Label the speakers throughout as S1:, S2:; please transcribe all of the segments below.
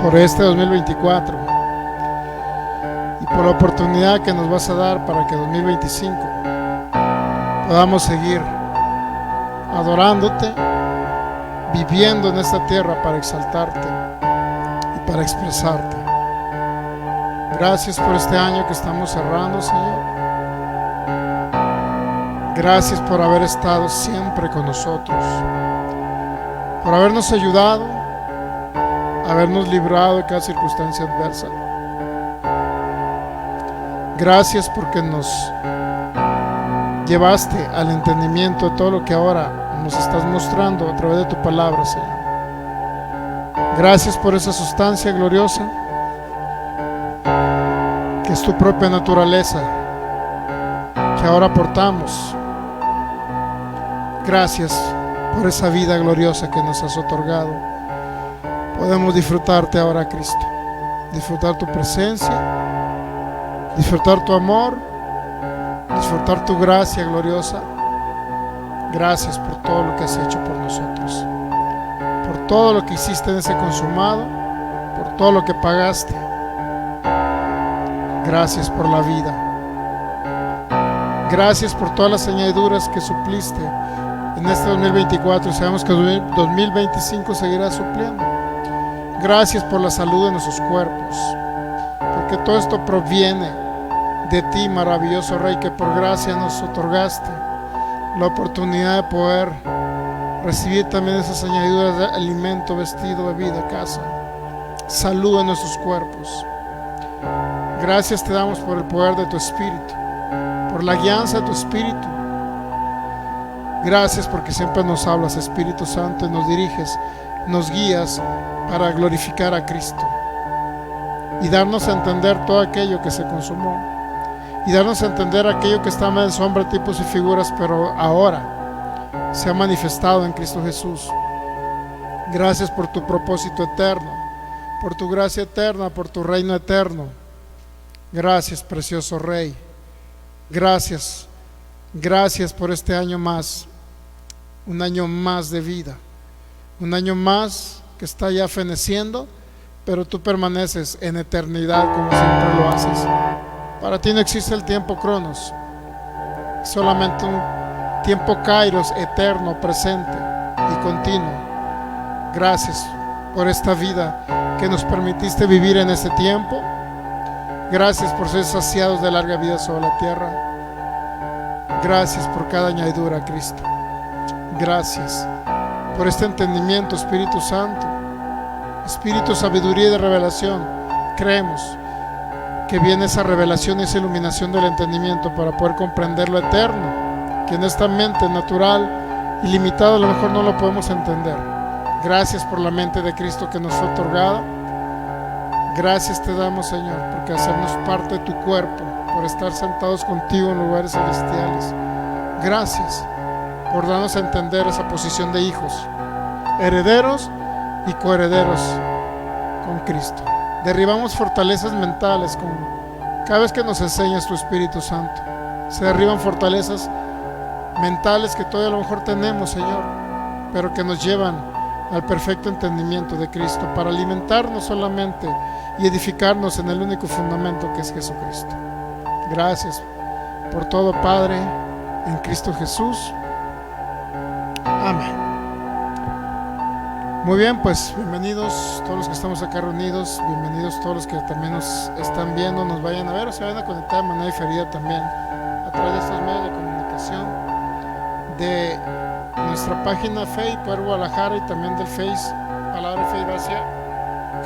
S1: por este 2024 y por la oportunidad que nos vas a dar para que 2025 podamos seguir adorándote, viviendo en esta tierra para exaltarte y para expresarte. Gracias por este año que estamos cerrando, Señor. Gracias por haber estado siempre con nosotros, por habernos ayudado, habernos librado de cada circunstancia adversa. Gracias porque nos llevaste al entendimiento de todo lo que ahora nos estás mostrando a través de tu palabra, Señor. Gracias por esa sustancia gloriosa que es tu propia naturaleza, que ahora portamos. Gracias por esa vida gloriosa que nos has otorgado. Podemos disfrutarte ahora, Cristo, disfrutar tu presencia, disfrutar tu amor, disfrutar tu gracia gloriosa. Gracias por todo lo que has hecho por nosotros, por todo lo que hiciste en ese consumado, por todo lo que pagaste. Gracias por la vida. Gracias por todas las añadiduras que supliste en este 2024 y sabemos que 2025 seguirá supliendo. Gracias por la salud de nuestros cuerpos, porque todo esto proviene de ti, maravilloso Rey, que por gracia nos otorgaste la oportunidad de poder recibir también esas añadiduras de alimento, vestido, bebida, casa, salud en nuestros cuerpos. Gracias te damos por el poder de tu Espíritu, por la guianza de tu Espíritu. Gracias porque siempre nos hablas, Espíritu Santo, y nos diriges, nos guías para glorificar a Cristo y darnos a entender todo aquello que se consumó y darnos a entender aquello que estaba en sombra, tipos y figuras, pero ahora se ha manifestado en Cristo Jesús. Gracias por tu propósito eterno, por tu gracia eterna, por tu reino eterno. Gracias, precioso Rey. Gracias, gracias por este año más, un año más de vida, un año más que está ya feneciendo, pero tú permaneces en eternidad como siempre lo haces. Para ti no existe el tiempo Cronos, solamente un tiempo Kairos eterno, presente y continuo. Gracias por esta vida que nos permitiste vivir en este tiempo. Gracias por ser saciados de larga vida sobre la tierra. Gracias por cada añadidura, Cristo. Gracias por este entendimiento, Espíritu Santo, Espíritu, sabiduría y de revelación. Creemos que viene esa revelación y esa iluminación del entendimiento para poder comprender lo eterno, que en esta mente natural y limitada a lo mejor no lo podemos entender. Gracias por la mente de Cristo que nos fue otorgada. Gracias te damos, Señor, porque hacernos parte de tu cuerpo, por estar sentados contigo en lugares celestiales. Gracias por darnos a entender esa posición de hijos, herederos y coherederos con Cristo. Derribamos fortalezas mentales cada vez que nos enseñas tu Espíritu Santo. Se derriban fortalezas mentales que todavía a lo mejor tenemos, Señor, pero que nos llevan al perfecto entendimiento de Cristo para alimentarnos solamente y edificarnos en el único fundamento que es Jesucristo. Gracias por todo, Padre, en Cristo Jesús. Amén. Muy bien, pues bienvenidos todos los que estamos acá reunidos, bienvenidos todos los que también nos están viendo, nos vayan a ver o se vayan a conectar de manera diferida también a través de estos medios de comunicación, de nuestra página Fe y Poder Guadalajara y también del Face, Palabra Fe y Gracia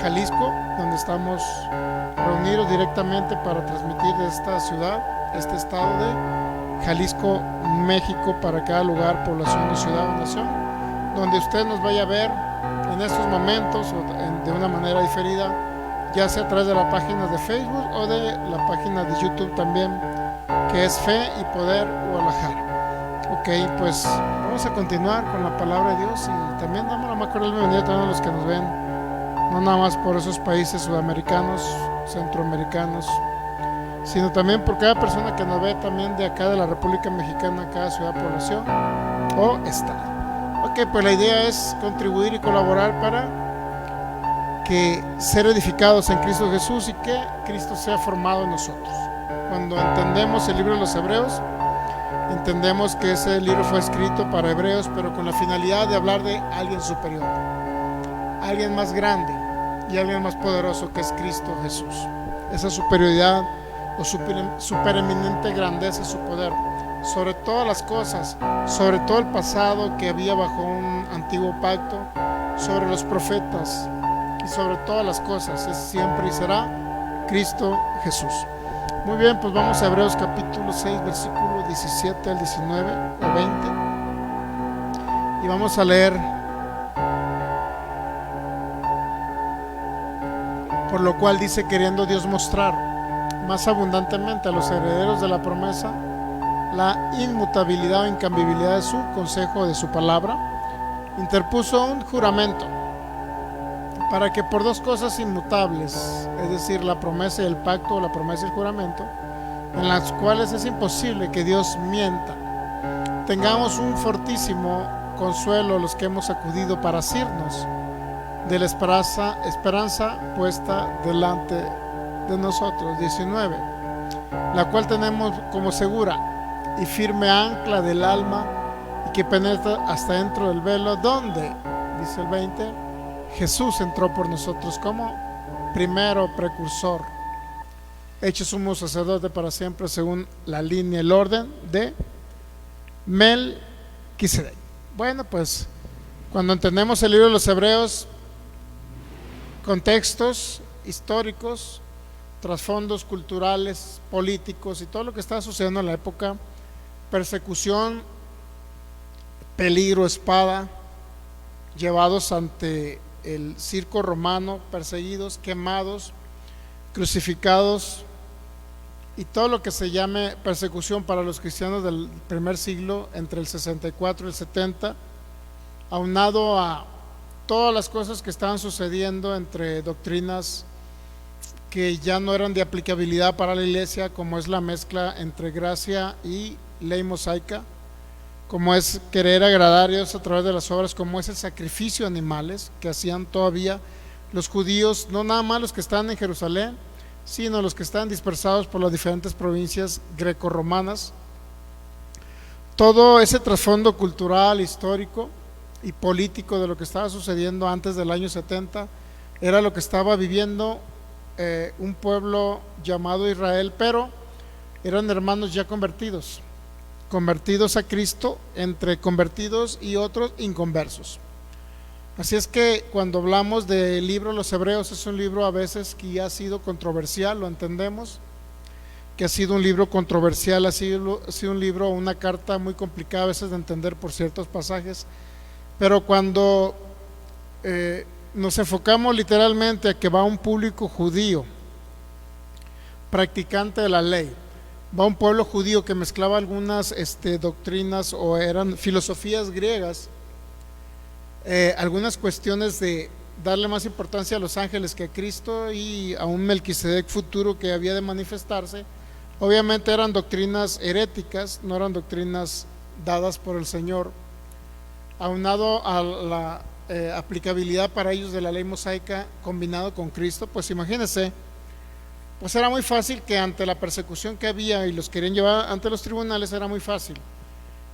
S1: Jalisco, donde estamos reunidos directamente para transmitir de esta ciudad, este estado de Jalisco, México, para cada lugar, población y ciudad o nación, donde usted nos vaya a ver en estos momentos o de una manera diferida, ya sea a través de la página de Facebook o de la página de YouTube también, que es Fe y Poder Guadalajara. Ok, pues vamos a continuar con la palabra de Dios y también damos la más cordial bienvenida a todos los que nos ven, no nada más por esos países sudamericanos, centroamericanos, sino también por cada persona que nos ve también de acá de la República Mexicana, cada ciudad, población o estado. Ok, pues la idea es contribuir y colaborar para que ser edificados en Cristo Jesús y que Cristo sea formado en nosotros. Cuando entendemos el libro de los Hebreos, entendemos que ese libro fue escrito para hebreos, pero con la finalidad de hablar de alguien superior, alguien más grande y alguien más poderoso, que es Cristo Jesús. Esa superioridad o supereminente grandeza y su poder sobre todas las cosas, sobre todo el pasado que había bajo un antiguo pacto, sobre los profetas y sobre todas las cosas, es siempre y será Cristo Jesús. Muy bien, pues vamos a Hebreos capítulo 6, versículo 17 al 19 o 20, y vamos a leer: por lo cual dice, queriendo Dios mostrar más abundantemente a los herederos de la promesa la inmutabilidad o incambiabilidad de su consejo, de su palabra, interpuso un juramento, para que por dos cosas inmutables, es decir, la promesa y el pacto, o la promesa y el juramento, en las cuales es imposible que Dios mienta, tengamos un fortísimo consuelo los que hemos acudido para asirnos de la esperanza puesta delante de nosotros. 19, la cual tenemos como segura y firme ancla del alma, y que penetra hasta dentro del velo, donde, dice el 20, Jesús entró por nosotros como primero precursor, hecho sumo sacerdote para siempre, según la línea, el orden de Melquisedec. Bueno, pues cuando entendemos el libro de los Hebreos, contextos históricos, trasfondos culturales, políticos y todo lo que estaba sucediendo en la época, persecución, peligro, espada, llevados ante el circo romano, perseguidos, quemados, crucificados, y todo lo que se llame persecución para los cristianos del primer siglo, entre el 64 y el 70, aunado a todas las cosas que estaban sucediendo entre doctrinas que ya no eran de aplicabilidad para la iglesia, como es la mezcla entre gracia y ley mosaica, como es querer agradar a Dios a través de las obras, como es el sacrificio de animales que hacían todavía los judíos, no nada más los que estaban en Jerusalén, sino los que estaban dispersados por las diferentes provincias grecorromanas. Todo ese trasfondo cultural, histórico y político de lo que estaba sucediendo antes del año 70 era lo que estaba viviendo un pueblo llamado Israel, pero eran hermanos ya convertidos a Cristo, entre convertidos y otros inconversos. Así es que cuando hablamos del libro de los Hebreos, es un libro a veces que ya ha sido controversial, lo entendemos, que ha sido un libro controversial, ha sido un libro, una carta muy complicada a veces de entender por ciertos pasajes, pero cuando nos enfocamos literalmente a que va un público judío, practicante de la ley, va un pueblo judío que mezclaba algunas doctrinas o eran filosofías griegas, algunas cuestiones de darle más importancia a los ángeles que a Cristo y a un Melquisedec futuro que había de manifestarse. Obviamente eran doctrinas heréticas, no eran doctrinas dadas por el Señor, aunado a la aplicabilidad para ellos de la ley mosaica combinado con Cristo. Pues imagínense, pues era muy fácil que ante la persecución que había y los querían llevar ante los tribunales, era muy fácil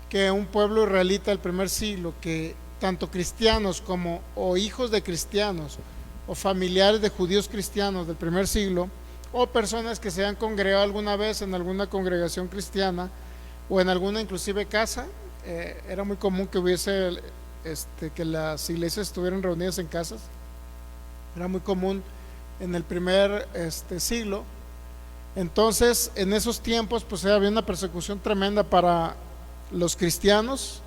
S1: que un pueblo israelita del primer siglo, que tanto cristianos como o hijos de cristianos o familiares de judíos cristianos del primer siglo, o personas que se han congregado alguna vez en alguna congregación cristiana o en alguna inclusive casa, era muy común que hubiese que las iglesias estuvieran reunidas en casas, era muy común en el primer siglo. Entonces en esos tiempos pues había una persecución tremenda para los cristianos.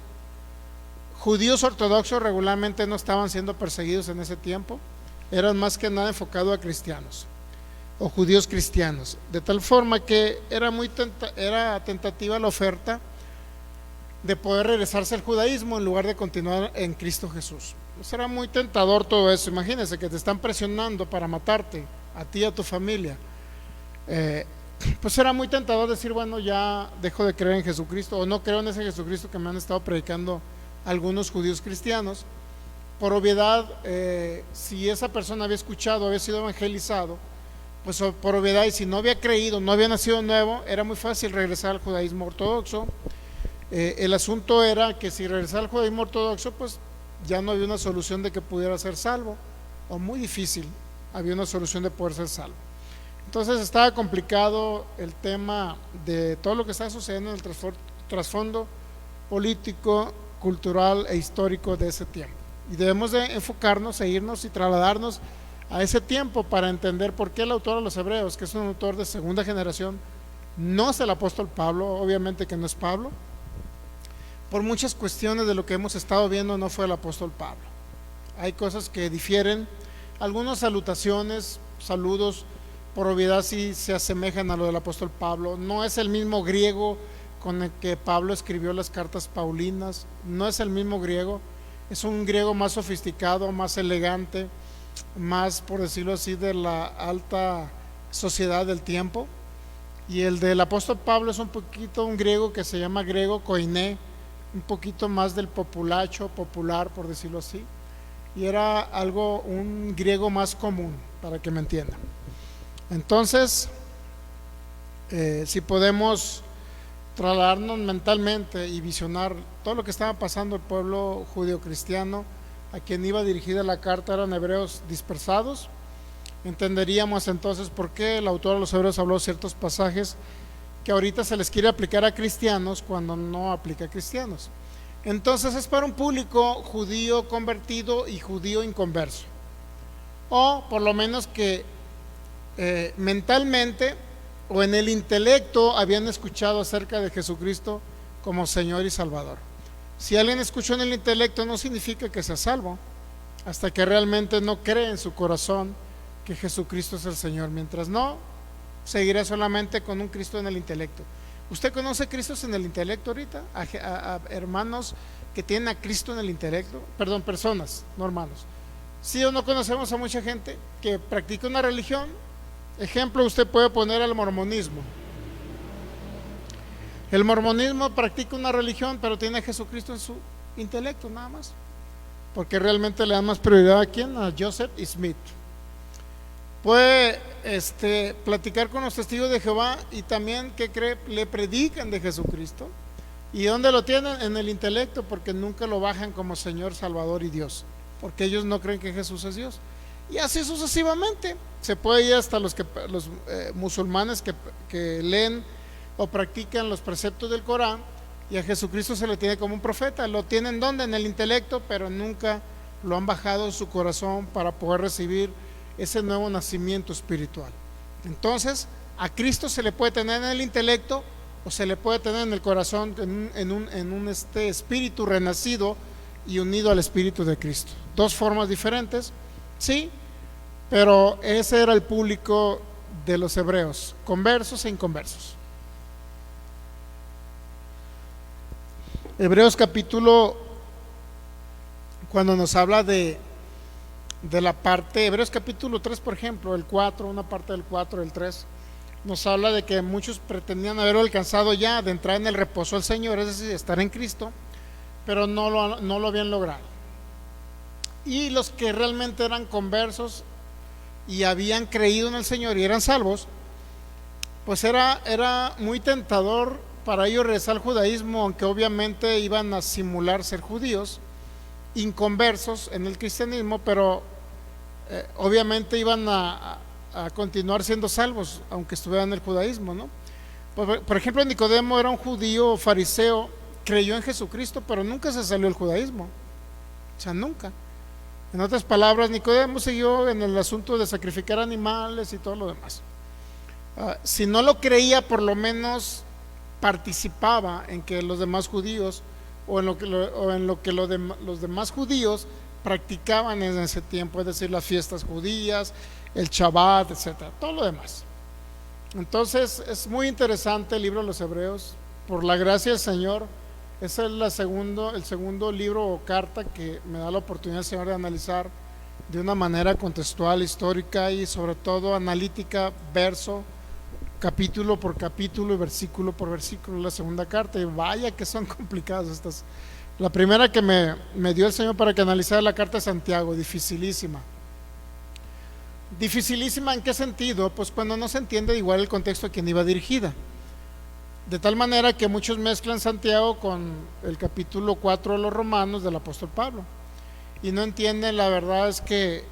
S1: Judíos ortodoxos regularmente no estaban siendo perseguidos en ese tiempo, eran más que nada enfocados a cristianos o judíos cristianos, de tal forma que era tentativa la oferta de poder regresarse al judaísmo en lugar de continuar en Cristo Jesús. Pues era muy tentador todo eso. Imagínense que te están presionando para matarte a ti y a tu familia. Pues era muy tentador decir, bueno, ya dejo de creer en Jesucristo, o no creo en ese Jesucristo que me han estado predicando algunos judíos cristianos, por obviedad, si esa persona había escuchado, había sido evangelizado, pues por obviedad, y si no había creído, no había nacido nuevo, era muy fácil regresar al judaísmo ortodoxo. El asunto era que si regresaba al judaísmo ortodoxo, pues ya no había una solución de que pudiera ser salvo, o muy difícil había una solución de poder ser salvo. Entonces estaba complicado el tema de todo lo que estaba sucediendo en el trasfondo político, cultural e histórico de ese tiempo. Y debemos de enfocarnos e irnos y trasladarnos a ese tiempo para entender por qué el autor de los Hebreos, que es un autor de segunda generación, no es el apóstol Pablo, obviamente que no es Pablo. Por muchas cuestiones de lo que hemos estado viendo, no fue el apóstol Pablo. Hay cosas que difieren, algunas salutaciones, saludos, por obviedad sí se asemejan a lo del apóstol Pablo. No es el mismo griego con el que Pablo escribió las cartas paulinas, no es el mismo griego, es un griego más sofisticado, más elegante, más, por decirlo así, de la alta sociedad del tiempo. Y el del apóstol Pablo es un poquito un griego que se llama griego koiné, un poquito más del populacho, popular, por decirlo así, y era algo, un griego más común, para que me entiendan. Entonces, si podemos trasladarnos mentalmente y visionar todo lo que estaba pasando el pueblo judío cristiano, a quien iba dirigida la carta eran hebreos dispersados, entenderíamos entonces por qué el autor de los Hebreos habló ciertos pasajes que ahorita se les quiere aplicar a cristianos cuando no aplica a cristianos. Entonces es para un público judío convertido y judío inconverso, o por lo menos que mentalmente o en el intelecto habían escuchado acerca de Jesucristo como Señor y Salvador. Si alguien escuchó en el intelecto, no significa que sea salvo hasta que realmente no cree en su corazón que Jesucristo es el Señor. Mientras no, seguirá solamente con un Cristo en el intelecto. ¿Usted conoce Cristos en el intelecto ahorita? A hermanos que tienen a Cristo en el intelecto, perdón, personas, no hermanos. Sí o no conocemos a mucha gente que practica una religión. Ejemplo, usted puede poner el mormonismo. El mormonismo practica una religión, pero tiene a Jesucristo en su intelecto nada más, porque realmente le dan más prioridad a quién, a Joseph Smith. Puede platicar con los testigos de Jehová y también que le predican de Jesucristo. ¿Y dónde lo tienen? En el intelecto, porque nunca lo bajan como Señor, Salvador y Dios, porque ellos no creen que Jesús es Dios. Y así sucesivamente. Se puede ir hasta los musulmanes que leen o practican los preceptos del Corán, y a Jesucristo se le tiene como un profeta. Lo tienen ¿dónde? En el intelecto, pero nunca lo han bajado en su corazón para poder recibir ese nuevo nacimiento espiritual. Entonces, a Cristo se le puede tener en el intelecto o se le puede tener en el corazón, en un espíritu renacido y unido al espíritu de Cristo. Dos formas diferentes, sí, pero ese era el público de los hebreos, conversos e inconversos. Hebreos capítulo, cuando nos habla de la parte, Hebreos capítulo 3, por ejemplo, el 4, una parte del 4, el 3, nos habla de que muchos pretendían haber alcanzado ya de entrar en el reposo del Señor, es decir, estar en Cristo, pero no lo habían logrado. Y los que realmente eran conversos y habían creído en el Señor y eran salvos, pues era muy tentador para ellos regresar al judaísmo, aunque obviamente iban a simular ser judíos inconversos en el cristianismo, pero obviamente iban a continuar siendo salvos aunque estuvieran en el judaísmo, ¿no? Por ejemplo, Nicodemo era un judío fariseo, creyó en Jesucristo, pero nunca se salió del judaísmo, o sea, nunca. En otras palabras, Nicodemo siguió en el asunto de sacrificar animales y todo lo demás. Si no lo creía, por lo menos participaba en que los demás judíos o en lo que los demás judíos practicaban en ese tiempo, es decir, las fiestas judías, el Shabbat, etcétera, todo lo demás. Entonces es muy interesante el libro de los Hebreos, por la gracia del Señor. Ese es el segundo libro o carta que me da la oportunidad el Señor de analizar de una manera contextual, histórica y sobre todo analítica, verso, capítulo por capítulo y versículo por versículo, la segunda carta. Y vaya que son complicadas La primera que me dio el Señor para que analizara la carta de Santiago, dificilísima. Dificilísima, ¿en qué sentido? Pues cuando no se entiende igual el contexto a quien iba dirigida. De tal manera que muchos mezclan Santiago con el capítulo 4 de los Romanos del apóstol Pablo. Y no entienden, la verdad es que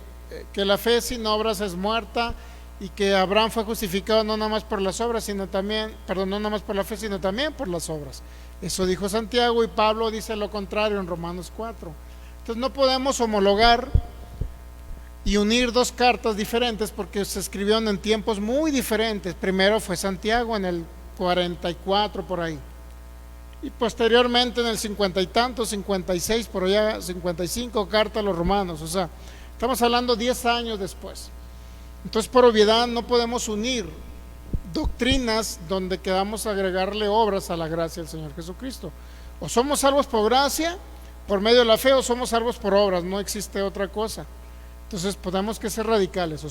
S1: la fe sin obras es muerta, y que Abraham fue justificado no nada más por las obras, sino también, perdón, no nada más por la fe, sino también por las obras. Eso dijo Santiago, y Pablo dice lo contrario en Romanos 4. Entonces no podemos homologar y unir dos cartas diferentes porque se escribieron en tiempos muy diferentes. Primero fue Santiago en el 44 por ahí, y posteriormente en el 50 y tanto, 56 por allá, 55, carta a los Romanos. O sea, estamos hablando 10 años después. Entonces, por obviedad, no podemos unir doctrinas donde queramos agregarle obras a la gracia del Señor Jesucristo. O somos salvos por gracia, por medio de la fe, o somos salvos por obras. No existe otra cosa. Entonces, tenemos que ser radicales.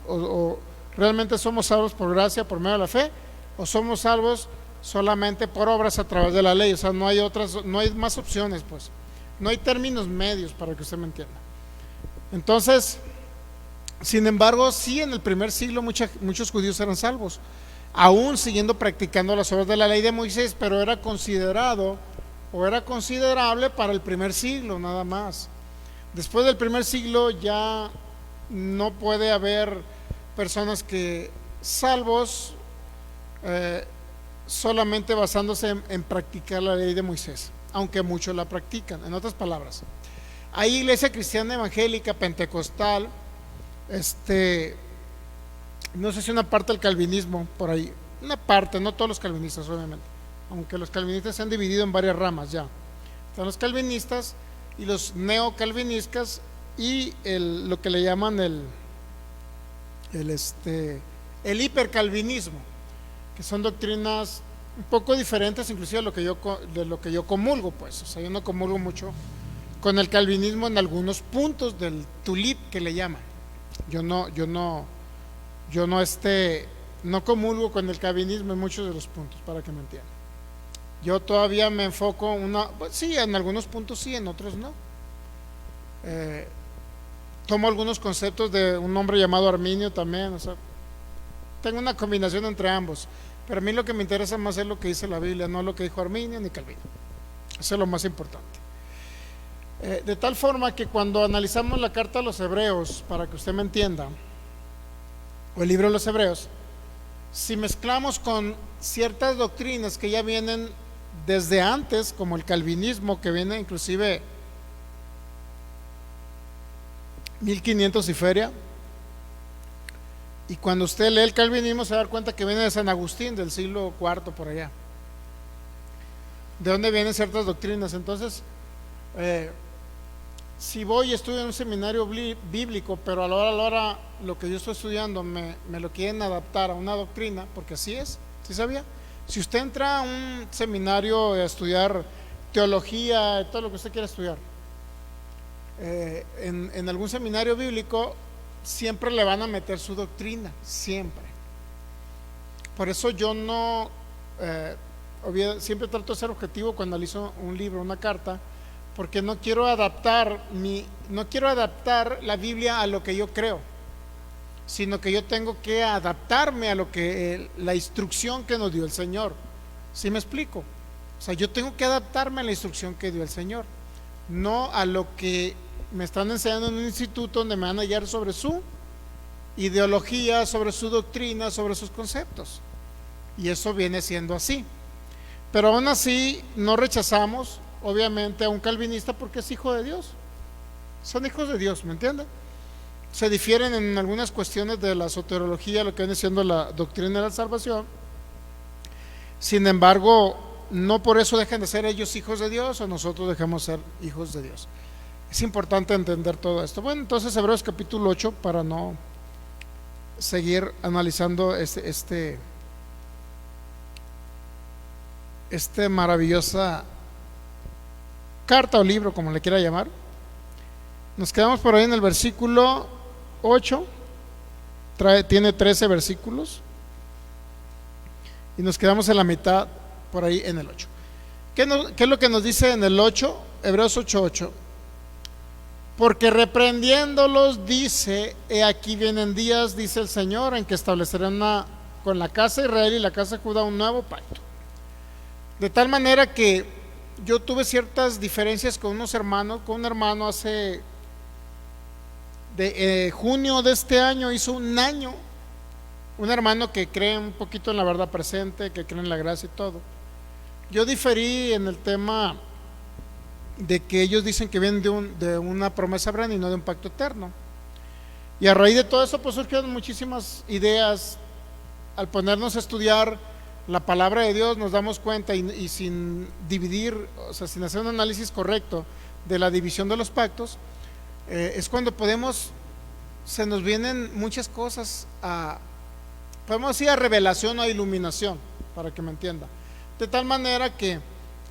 S1: O realmente somos salvos por gracia, por medio de la fe, o somos salvos solamente por obras a través de la ley. O sea, no hay otras, no hay más opciones, pues. No hay términos medios, para que usted me entienda. Entonces, sin embargo, sí, en el primer siglo muchos judíos eran salvos, aún siguiendo practicando las obras de la ley de Moisés, pero era considerado o era considerable para el primer siglo nada más. Después del primer siglo ya no puede haber personas que salvos solamente basándose en practicar la ley de Moisés, aunque muchos la practican. En otras palabras, hay iglesia cristiana evangélica, pentecostal, no sé si una parte del calvinismo por ahí, una parte, no todos los calvinistas obviamente, aunque los calvinistas se han dividido en varias ramas ya. Están los calvinistas y los neocalvinistas y lo que le llaman el hipercalvinismo, que son doctrinas un poco diferentes inclusive de lo que yo comulgo, pues. O sea, yo no comulgo mucho con el calvinismo en algunos puntos del tulip que le llaman. Yo no comulgo con el calvinismo en muchos de los puntos, para que me entiendan. Yo todavía me enfoco pues sí, en algunos puntos sí, en otros no. Tomo algunos conceptos de un hombre llamado Arminio también. O sea, tengo una combinación entre ambos, pero a mí lo que me interesa más es lo que dice la Biblia, no lo que dijo Arminio ni Calvino. Eso es lo más importante. De tal forma que cuando analizamos la carta a los Hebreos, para que usted me entienda, o el libro de los Hebreos, si mezclamos con ciertas doctrinas que ya vienen desde antes, como el calvinismo, que viene inclusive 1500 y feria, y cuando usted lee el calvinismo se da cuenta que viene de San Agustín, del siglo IV por allá, de donde vienen ciertas doctrinas. Entonces, si voy y estudio en un seminario bíblico, pero a la hora lo que yo estoy estudiando me lo quieren adaptar a una doctrina, porque así es, ¿sí sabía? Si usted entra a un seminario a estudiar teología, todo lo que usted quiera estudiar, en algún seminario bíblico, siempre le van a meter su doctrina, siempre. Por eso yo siempre trato de ser objetivo cuando analizo un libro, una carta, porque no quiero adaptar la Biblia a lo que yo creo, sino que yo tengo que adaptarme a lo que la instrucción que nos dio el Señor. ¿Sí me explico? O sea, yo tengo que adaptarme a la instrucción que dio el Señor, no a lo que me están enseñando en un instituto donde me van a guiar sobre su ideología, sobre su doctrina, sobre sus conceptos. Y eso viene siendo así. Pero aún así no rechazamos obviamente a un calvinista porque es hijo de Dios. Son hijos de Dios, ¿me entienden? Se difieren en algunas cuestiones de la soteriología, lo que viene siendo la doctrina de la salvación. Sin embargo, no por eso dejan de ser ellos hijos de Dios o nosotros dejamos ser hijos de Dios. Es importante entender todo esto. Bueno, entonces Hebreos capítulo 8, para no seguir analizando este maravillosa carta o libro, como le quiera llamar. Nos quedamos por ahí en el versículo 8. Tiene 13 versículos y nos quedamos en la mitad por ahí en el 8. ¿Qué es lo que nos dice en el 8? Hebreos 8:8. Porque reprendiéndolos dice: he aquí vienen días, dice el Señor, en que estableceré con la casa de Israel y la casa de Judá un nuevo pacto. De tal manera que yo tuve ciertas diferencias con unos hermanos, con un hermano hace junio de este año, hizo un año, un hermano que cree un poquito en la verdad presente, que cree en la gracia y todo. Yo diferí en el tema de que ellos dicen que vienen de una promesa breve y no de un pacto eterno. Y a raíz de todo eso pues surgieron muchísimas ideas. Al ponernos a estudiar la palabra de Dios nos damos cuenta y sin dividir, o sea, sin hacer un análisis correcto de la división de los pactos, es cuando se nos vienen muchas cosas podemos decir a revelación o a iluminación, para que me entienda. De tal manera que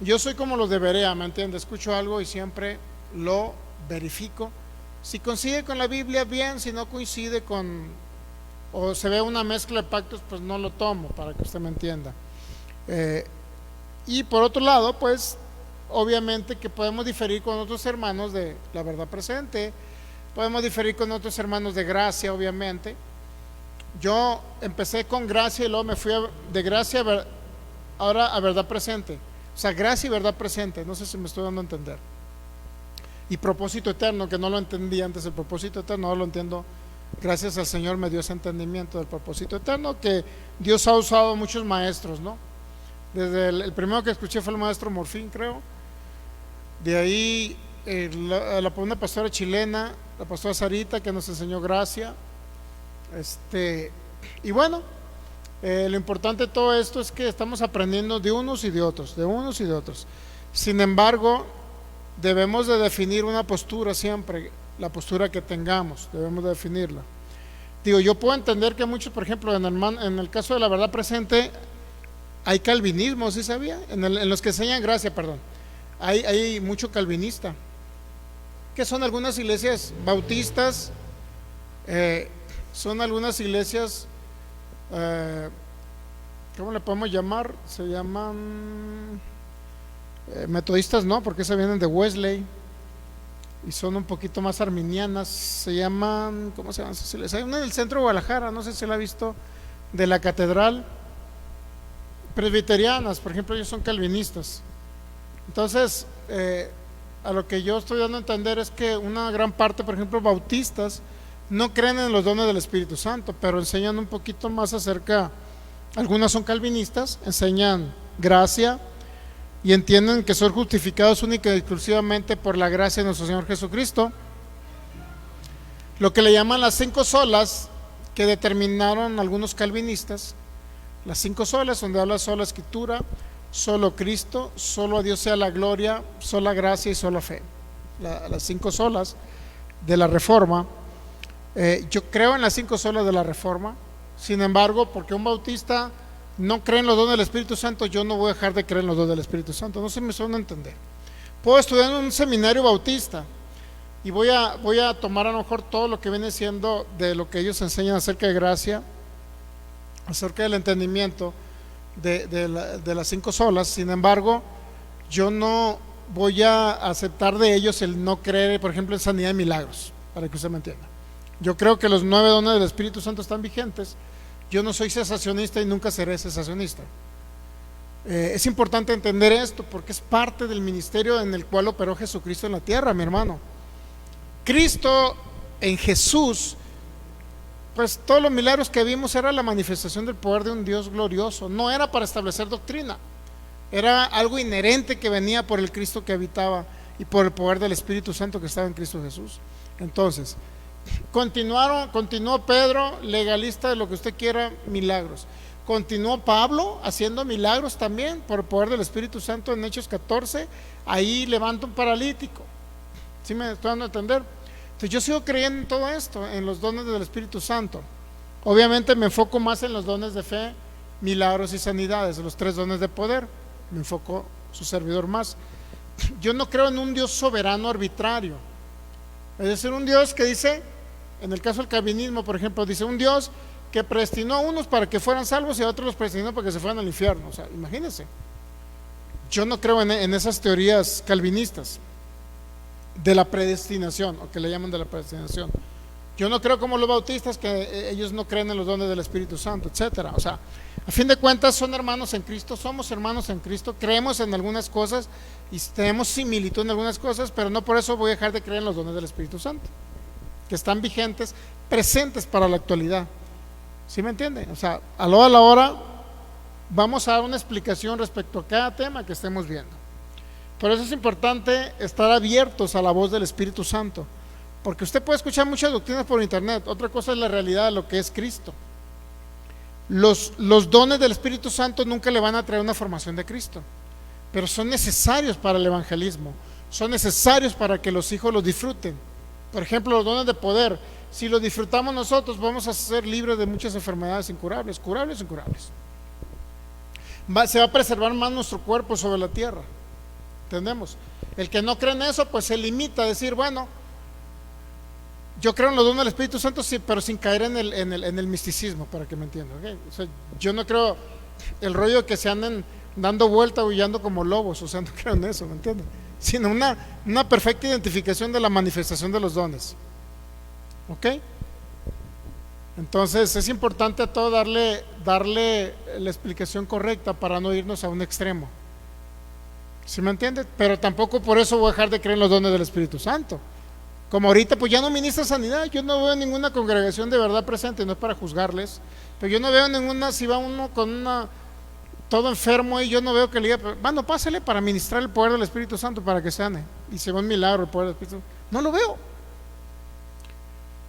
S1: yo soy como los de Berea, ¿me entiendes? Escucho algo y siempre lo verifico. Si coincide con la Biblia, bien; si no coincide o se ve una mezcla de pactos, pues no lo tomo, para que usted me entienda. Y por otro lado, pues obviamente que podemos diferir con otros hermanos de la verdad presente, podemos diferir con otros hermanos de gracia, obviamente. Yo empecé con gracia y luego me fui de gracia ahora a verdad presente. O sea, gracia y verdad presente, no sé si me estoy dando a entender. Y propósito eterno, que no lo entendí antes, el propósito eterno, ahora lo entiendo. Gracias al Señor me dio ese entendimiento del propósito eterno, que Dios ha usado muchos maestros, ¿no? Desde el primero que escuché fue el maestro Morfín, creo. De ahí una pastora chilena, la pastora Sarita, que nos enseñó gracia. Y bueno, lo importante de todo esto es que estamos aprendiendo de unos y de otros, Sin embargo, debemos de definir una postura siempre, la postura que tengamos, debemos de definirla. Digo, yo puedo entender que muchos, por ejemplo, en el caso de la verdad presente, hay calvinismo, ¿sí sabía? En los que enseñan gracia, perdón, hay mucho calvinista, que son algunas iglesias bautistas, son algunas iglesias, ¿cómo le podemos llamar? Se llaman metodistas, no, porque se vienen de Wesley y son un poquito más arminianas. Se llaman, ¿cómo se llaman? Hay una en el centro de Guadalajara, no sé si la ha visto, de la catedral. Presbiterianas, por ejemplo, ellos son calvinistas. Entonces, a lo que yo estoy dando a entender es que una gran parte, por ejemplo, bautistas, no creen en los dones del Espíritu Santo, pero enseñan un poquito más acerca. Algunas son calvinistas, enseñan gracia y entienden que son justificados única y exclusivamente por la gracia de nuestro Señor Jesucristo. Lo que le llaman las 5 solas, que determinaron algunos calvinistas. Las 5 solas, donde habla sola Escritura, solo Cristo, solo a Dios sea la gloria, sola gracia y sola fe. Las 5 solas de la Reforma. Yo creo en las 5 solas de la Reforma. Sin embargo, porque un bautista no cree en los dones del Espíritu Santo, yo no voy a dejar de creer en los dones del Espíritu Santo. No se me suena a entender. Puedo estudiar en un seminario bautista y voy a tomar a lo mejor todo lo que viene siendo de lo que ellos enseñan acerca de gracia, acerca del entendimiento de las 5 solas. Sin embargo, yo no voy a aceptar de ellos el no creer, por ejemplo, en sanidad y milagros, para que usted me entienda. Yo creo que los 9 dones del Espíritu Santo están vigentes. Yo no soy cesacionista y nunca seré cesacionista. Es importante entender esto porque es parte del ministerio en el cual operó Jesucristo en la tierra, mi hermano. Cristo en Jesús, pues todos los milagros que vimos era la manifestación del poder de un Dios glorioso. No era para establecer doctrina, era algo inherente que venía por el Cristo que habitaba y por el poder del Espíritu Santo que estaba en Cristo Jesús. Entonces, continuó Pedro, legalista de lo que usted quiera, milagros. Continuó Pablo haciendo milagros también por el poder del Espíritu Santo en Hechos 14. Ahí levanta un paralítico. ¿Sí me estoy dando a entender? Entonces yo sigo creyendo en todo esto, en los dones del Espíritu Santo. Obviamente me enfoco más en los dones de fe, milagros y sanidades, los 3 dones de poder. Me enfoco su servidor más. Yo no creo en un Dios soberano arbitrario. Es decir, un Dios que dice, en el caso del calvinismo, por ejemplo, dice un Dios que predestinó a unos para que fueran salvos y a otros los predestinó para que se fueran al infierno. O sea, imagínense. Yo no creo en esas teorías calvinistas. de la predestinación, o que le llaman de la predestinación. Yo no creo como los bautistas, que ellos no creen en los dones del Espíritu Santo, etcétera. O sea, a fin de cuentas son hermanos en Cristo, somos hermanos en Cristo, creemos en algunas cosas y tenemos similitud en algunas cosas, pero no por eso voy a dejar de creer en los dones del Espíritu Santo, que están vigentes, presentes para la actualidad. ¿Sí me entiende? O sea, a la hora vamos a dar una explicación respecto a cada tema que estemos viendo. Por eso es importante estar abiertos a la voz del Espíritu Santo, porque usted puede escuchar muchas doctrinas por internet, otra cosa es la realidad de lo que es Cristo. Los dones del Espíritu Santo nunca le van a traer una formación de Cristo, pero son necesarios para el evangelismo, son necesarios para que los hijos los disfruten. Por ejemplo, los dones de poder, si los disfrutamos nosotros, vamos a ser libres de muchas enfermedades incurables, curables o incurables. Se va a preservar más nuestro cuerpo sobre la tierra. ¿Entendemos? El que no cree en eso, pues se limita a decir, bueno, yo creo en los dones del Espíritu Santo, sí, pero sin caer en el misticismo, para que me entiendan, ¿okay? O sea, yo no creo el rollo que se anden dando vuelta huyendo como lobos, o sea, no creo en eso, ¿me entienden? Sino una perfecta identificación de la manifestación de los dones. ¿Ok? Entonces es importante a todo darle la explicación correcta para no irnos a un extremo. ¿Sí me entiende? Pero tampoco por eso voy a dejar de creer en los dones del Espíritu Santo. Como ahorita pues ya no ministra sanidad, yo no veo ninguna congregación de verdad presente, no es para juzgarles, pero yo no veo ninguna, si va uno con todo enfermo y yo no veo que le diga, bueno, pásale para ministrar el poder del Espíritu Santo para que sane, y se va un milagro el poder del Espíritu Santo. No lo veo.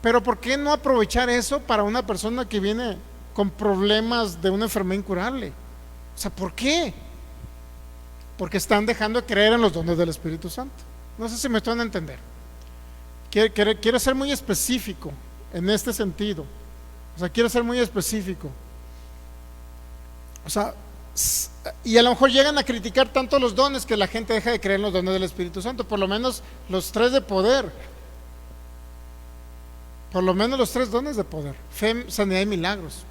S1: Pero ¿por qué no aprovechar eso para una persona que viene con problemas de una enfermedad incurable? O sea, ¿por qué? Porque están dejando de creer en los dones del Espíritu Santo. No sé si me están a entender. Quiero ser muy específico en este sentido. O sea, quiero ser muy específico. O sea, y a lo mejor llegan a criticar tanto los dones que la gente deja de creer en los dones del Espíritu Santo. Por lo menos los 3 de poder. Por lo menos los 3 dones de poder: fe, sanidad y milagros.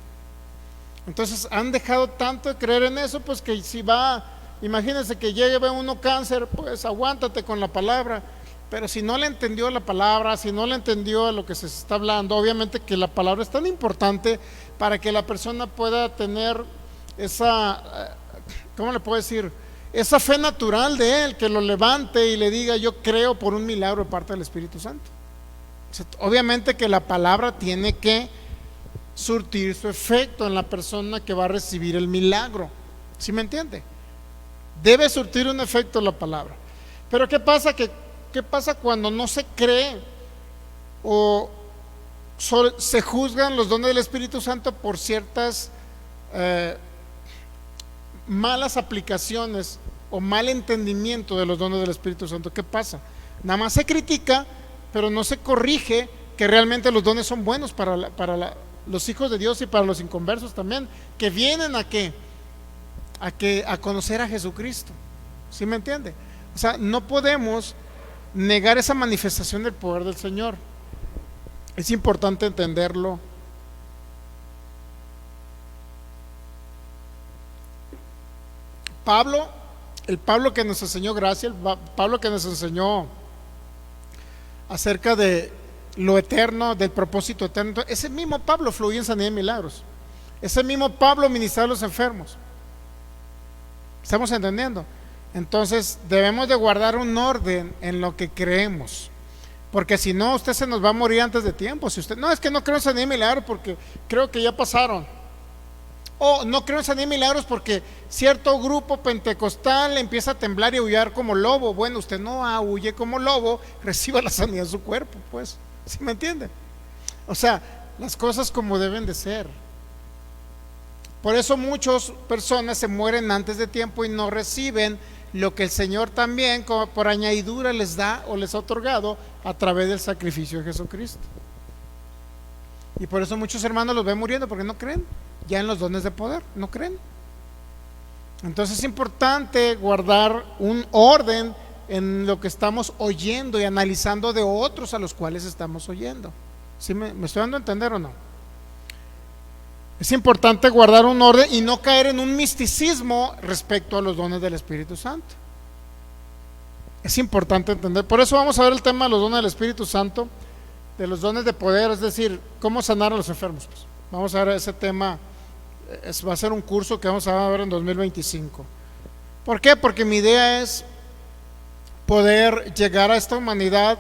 S1: Entonces han dejado tanto de creer en eso, pues que si va, imagínense que llegue uno cáncer, pues aguántate con la palabra. Pero si no le entendió la palabra, si no le entendió a lo que se está hablando, obviamente que la palabra es tan importante para que la persona pueda tener esa, ¿cómo le puedo decir? Esa fe natural de él, que lo levante y le diga, yo creo por un milagro de parte del Espíritu Santo. O sea, obviamente que la palabra tiene que surtir su efecto en la persona que va a recibir el milagro. ¿Sí me entiende? Debe surtir un efecto la palabra. Pero ¿qué pasa? ¿Qué pasa cuando no se cree o se juzgan los dones del Espíritu Santo por ciertas malas aplicaciones o mal entendimiento de los dones del Espíritu Santo? ¿Qué pasa? Nada más se critica, pero no se corrige que realmente los dones son buenos para los hijos de Dios y para los inconversos también, que vienen a conocer a Jesucristo. ¿Sí me entiende? O sea, no podemos negar esa manifestación del poder del Señor. Es importante entenderlo. El Pablo que nos enseñó gracia, el Pablo que nos enseñó acerca de lo eterno, del propósito eterno, ese mismo Pablo fluía en sanidad y milagros. Ese mismo Pablo ministraba a los enfermos. ¿Estamos entendiendo? Entonces debemos de guardar un orden en lo que creemos, porque si no, usted se nos va a morir antes de tiempo. Si usted, no, es que no creo en sanidad y milagros porque creo que ya pasaron, o no creo en sanidad y milagros porque cierto grupo pentecostal empieza a temblar y aullar como lobo. Bueno, usted no aúlle como lobo, reciba la sanidad en su cuerpo, pues. ¿Sí me entiende? O sea, las cosas como deben de ser. Por eso muchas personas se mueren antes de tiempo y no reciben lo que el Señor también como por añadidura les da o les ha otorgado a través del sacrificio de Jesucristo. Y por eso muchos hermanos los ven muriendo, porque no creen ya en los dones de poder, no creen. Entonces es importante guardar un orden en lo que estamos oyendo y analizando de otros a los cuales estamos oyendo. ¿Sí me estoy dando a entender o no? Es importante guardar un orden y no caer en un misticismo respecto a los dones del Espíritu Santo. Es importante entender. Por eso vamos a ver el tema de los dones del Espíritu Santo, de los dones de poder, es decir, cómo sanar a los enfermos. Pues vamos a ver ese tema. Va a ser un curso que vamos a ver en 2025. ¿Por qué? Porque mi idea es poder llegar a esta humanidad.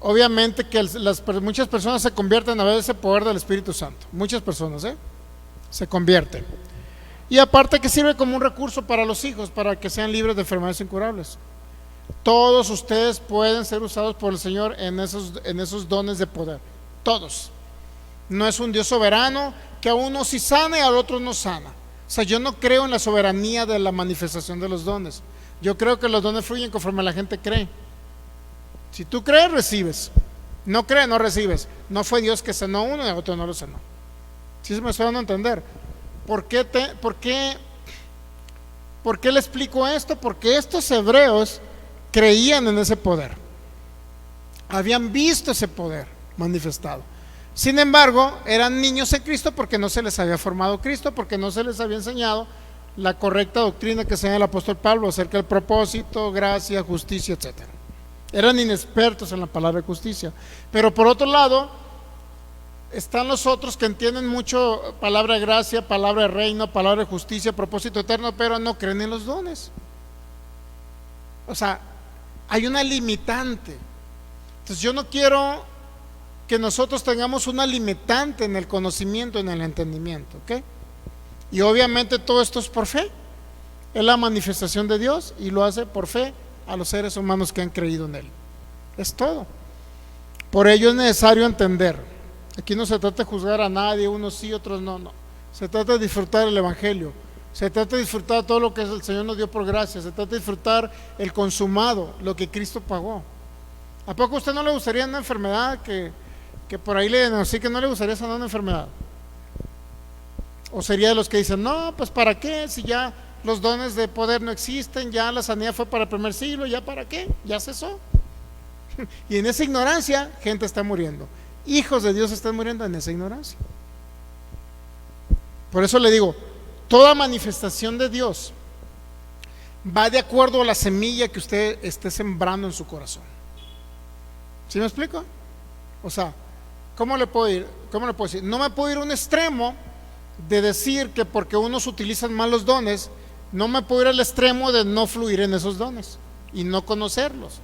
S1: Obviamente que muchas personas se convierten a ver ese poder del Espíritu Santo. Muchas personas se convierten. Y aparte que sirve como un recurso para los hijos, para que sean libres de enfermedades incurables. Todos ustedes pueden ser usados por el Señor en esos dones de poder. Todos. No es un Dios soberano que a uno sí sana y al otro no sana. O sea, yo no creo en la soberanía de la manifestación de los dones. Yo creo que los dones fluyen conforme la gente cree. Si tú crees, recibes. No crees, no recibes. No fue Dios que sanó a uno y a otro no lo sanó. ¿Sí se me está dando a entender? ¿Por qué le explico esto? Porque estos hebreos creían en ese poder. Habían visto ese poder manifestado. Sin embargo, eran niños en Cristo porque no se les había formado Cristo, porque no se les había enseñado la correcta doctrina que enseña el apóstol Pablo acerca del propósito, gracia, justicia, etc. Eran inexpertos en la palabra de justicia. Pero por otro lado, están los otros que entienden mucho palabra de gracia, palabra de reino, palabra de justicia, propósito eterno, pero no creen en los dones. O sea, hay una limitante. Entonces yo no quiero que nosotros tengamos una limitante en el conocimiento, en el entendimiento, ¿ok? Y obviamente todo esto es por fe. Es la manifestación de Dios y lo hace por fe a los seres humanos que han creído en Él. Es todo. Por ello es necesario entender. Aquí no se trata de juzgar a nadie, unos sí, otros no, no. Se trata de disfrutar el Evangelio. Se trata de disfrutar todo lo que el Señor nos dio por gracia. Se trata de disfrutar el consumado, lo que Cristo pagó. ¿A poco a usted no le gustaría una enfermedad que por ahí le diagnostiquen, no le gustaría sanar una enfermedad? ¿O sería de los que dicen, no, pues para qué, si ya los dones de poder no existen, ya la sanidad fue para el primer siglo, ya para qué, ya cesó? Y en esa ignorancia gente está muriendo, hijos de Dios están muriendo en esa ignorancia. Por eso le digo, toda manifestación de Dios va de acuerdo a la semilla que usted esté sembrando en su corazón. ¿Sí me explico? O sea, ¿cómo le puedo ir? ¿Cómo le puedo decir? No me puedo ir a un extremo de decir que porque unos utilizan mal los dones, no me puedo ir al extremo de no fluir en esos dones y no conocerlos.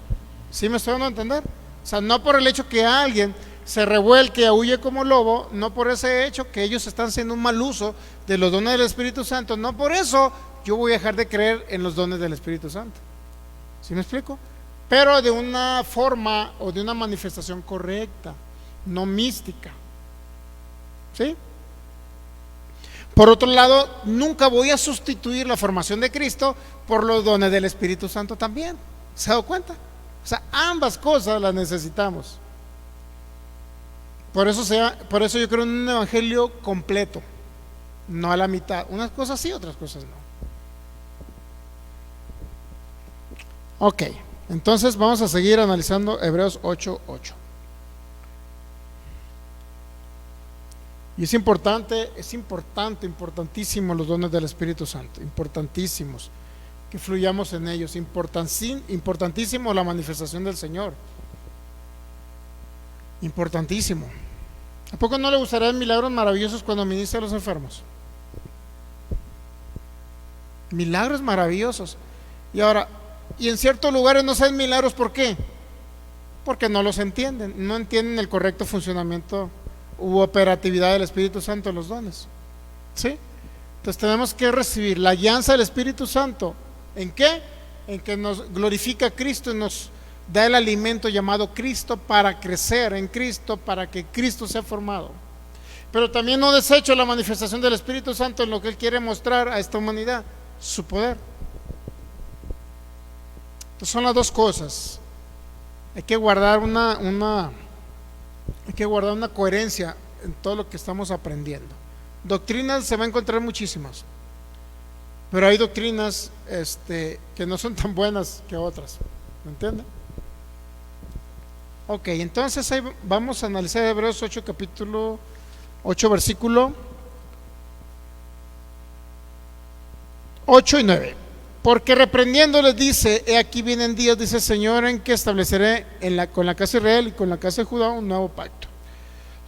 S1: ¿Sí me estoy dando a entender? O sea, no por el hecho que alguien se revuelque y huye como lobo, no por ese hecho que ellos están haciendo un mal uso de los dones del Espíritu Santo, no por eso yo voy a dejar de creer en los dones del Espíritu Santo. ¿Sí me explico? Pero de una forma o de una manifestación correcta, no mística. ¿Sí? Por otro lado, nunca voy a sustituir la formación de Cristo por los dones del Espíritu Santo también. ¿Se ha dado cuenta? O sea, ambas cosas las necesitamos. Por eso yo creo en un evangelio completo, no a la mitad. Unas cosas sí, otras cosas no. Ok, entonces vamos a seguir analizando Hebreos 8:8. Y es importantísimo los dones del Espíritu Santo, importantísimos, que fluyamos en ellos, importantísimo la manifestación del Señor, importantísimo. ¿A poco no le gustarían milagros maravillosos cuando ministra a los enfermos? Milagros maravillosos. Y ahora, y en ciertos lugares no se hacen milagros, ¿por qué? Porque no los entienden, no entienden el correcto funcionamiento u operatividad del Espíritu Santo en los dones. ¿Sí? Entonces tenemos que recibir la guianza del Espíritu Santo. ¿En qué? En que nos glorifica a Cristo y nos da el alimento llamado Cristo para crecer en Cristo, para que Cristo sea formado. Pero también no desecho la manifestación del Espíritu Santo en lo que Él quiere mostrar a esta humanidad, su poder. Entonces son las dos cosas. Hay que guardar una coherencia en todo lo que estamos aprendiendo. Doctrinas se va a encontrar muchísimas, pero hay doctrinas que no son tan buenas que otras. ¿Me entienden? Ok, entonces ahí vamos a analizar Hebreos 8, capítulo 8, versículo 8 y 9. Porque reprendiéndoles dice: he aquí vienen días, dice el Señor, en que estableceré con la casa de Israel y con la casa de Judá un nuevo pacto,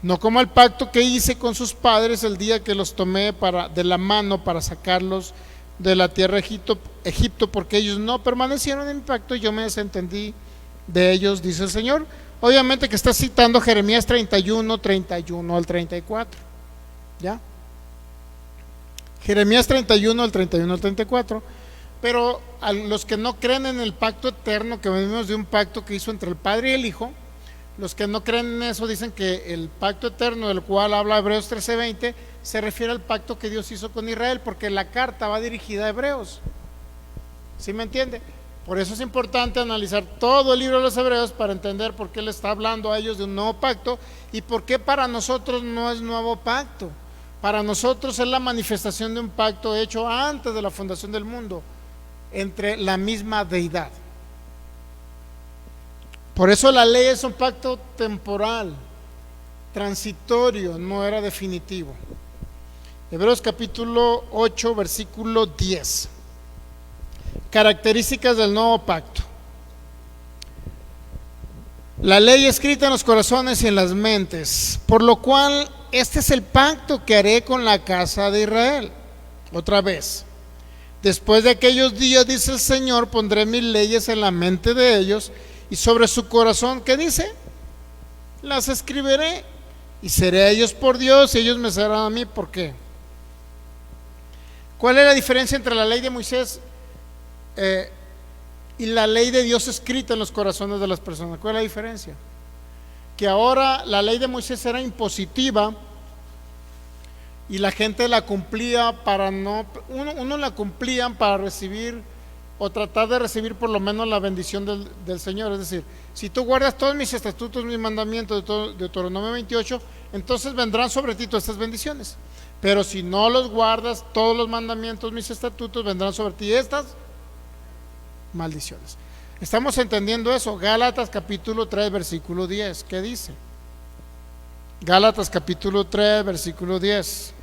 S1: no como el pacto que hice con sus padres el día que los tomé de la mano para sacarlos de la tierra de Egipto, porque ellos no permanecieron en mi pacto, yo me desentendí de ellos, dice el Señor. Obviamente que está citando Jeremías 31 al 34, ¿ya? Jeremías 31 al 34. Pero a los que no creen en el pacto eterno, que venimos de un pacto que hizo entre el Padre y el Hijo, los que no creen en eso dicen que el pacto eterno del cual habla Hebreos 13:20 se refiere al pacto que Dios hizo con Israel, porque la carta va dirigida a Hebreos. ¿Sí me entiende? Por eso es importante analizar todo el libro de los Hebreos para entender por qué le está hablando a ellos de un nuevo pacto y por qué para nosotros no es nuevo pacto. Para nosotros es la manifestación de un pacto hecho antes de la fundación del mundo entre la misma deidad. Por eso la ley es un pacto temporal, transitorio, no era definitivo. Hebreos capítulo 8, versículo 10. Características del nuevo pacto. La ley escrita en los corazones y en las mentes, por lo cual este es el pacto que haré con la casa de Israel. Otra vez: después de aquellos días, dice el Señor, pondré mis leyes en la mente de ellos y sobre su corazón, ¿qué dice? Las escribiré y seré a ellos por Dios y ellos me serán a mí. ¿Por qué? ¿Cuál es la diferencia entre la ley de Moisés y la ley de Dios escrita en los corazones de las personas? ¿Cuál es la diferencia? Que ahora la ley de Moisés era impositiva y la gente la cumplía uno la cumplían para recibir o tratar de recibir por lo menos la bendición del Señor. Es decir, si tú guardas todos mis estatutos, mis mandamientos de Deuteronomio 28, entonces vendrán sobre ti todas estas bendiciones. Pero si no los guardas, todos los mandamientos, mis estatutos, vendrán sobre ti estas maldiciones. ¿Estamos entendiendo eso? Gálatas capítulo 3, versículo 10. ¿Qué dice? Gálatas capítulo 3, versículo 10.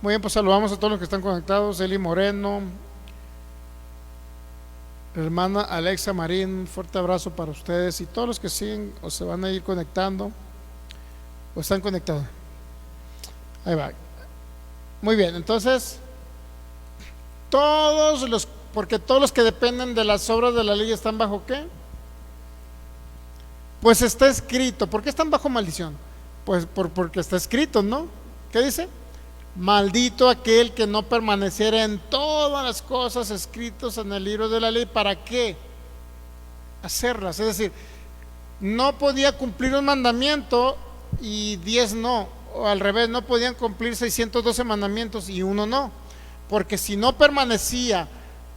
S1: Muy bien, pues saludamos a todos los que están conectados. Eli Moreno, hermana Alexa Marín, un fuerte abrazo para ustedes y todos los que siguen o se van a ir conectando o están conectados. Ahí va. Muy bien, entonces porque todos los que dependen de las obras de la ley están bajo ¿qué? Pues está escrito. ¿Por qué están bajo maldición? Pues porque está escrito, ¿no? ¿Qué dice? Maldito aquel que no permaneciera en todas las cosas escritas en el libro de la ley. ¿Para qué? Hacerlas. Es decir, no podía cumplir un mandamiento y 10 no, o al revés, no podían cumplir 612 mandamientos y uno no, porque si no permanecía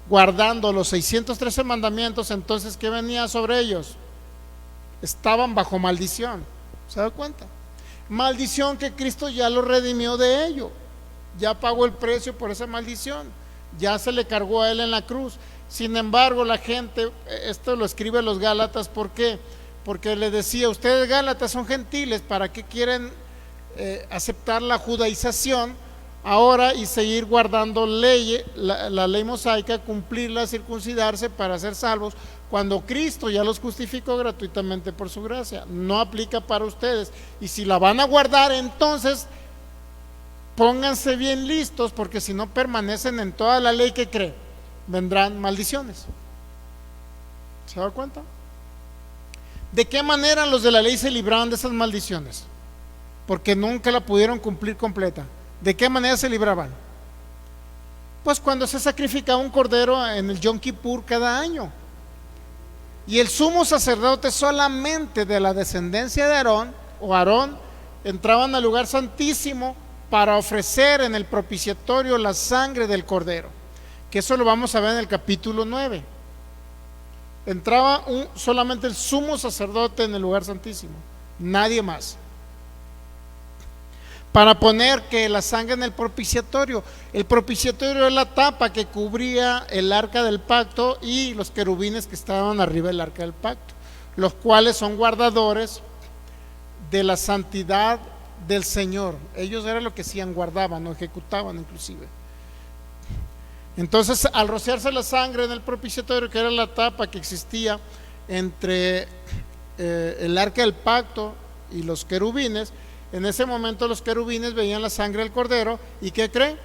S1: guardando los 613 mandamientos, entonces ¿qué venía sobre ellos? Estaban bajo maldición. ¿Se da cuenta? Maldición que Cristo ya lo redimió de ello, ya pagó el precio por esa maldición, ya se le cargó a él en la cruz. Sin embargo, la gente, esto lo escribe los Gálatas, ¿por qué? Porque le decía: ustedes Gálatas son gentiles, ¿para qué quieren aceptar la judaización ahora y seguir guardando la ley mosaica, cumplirla, circuncidarse para ser salvos, cuando Cristo ya los justificó gratuitamente por su gracia? No aplica para ustedes, y si la van a guardar, entonces pónganse bien listos, porque si no permanecen en toda la ley, que cree, vendrán maldiciones. ¿Se da cuenta? ¿De qué manera los de la ley se libraban de esas maldiciones? Porque nunca la pudieron cumplir completa. ¿De qué manera se libraban? Pues cuando se sacrificaba un cordero en el Yom Kippur cada año, y el sumo sacerdote solamente de la descendencia de Aarón entraban al lugar santísimo para ofrecer en el propiciatorio la sangre del cordero, que eso lo vamos a ver en el capítulo 9. Entraba solamente el sumo sacerdote en el lugar santísimo, nadie más, para poner que la sangre en el propiciatorio. El propiciatorio es la tapa que cubría el arca del pacto y los querubines que estaban arriba del arca del pacto, los cuales son guardadores de la santidad del Señor. Ellos era lo que hacían, guardaban o ejecutaban inclusive. Entonces, al rociarse la sangre en el propiciatorio, que era la tapa que existía entre el arca del pacto y los querubines, en ese momento los querubines veían la sangre del cordero y ¿qué creen?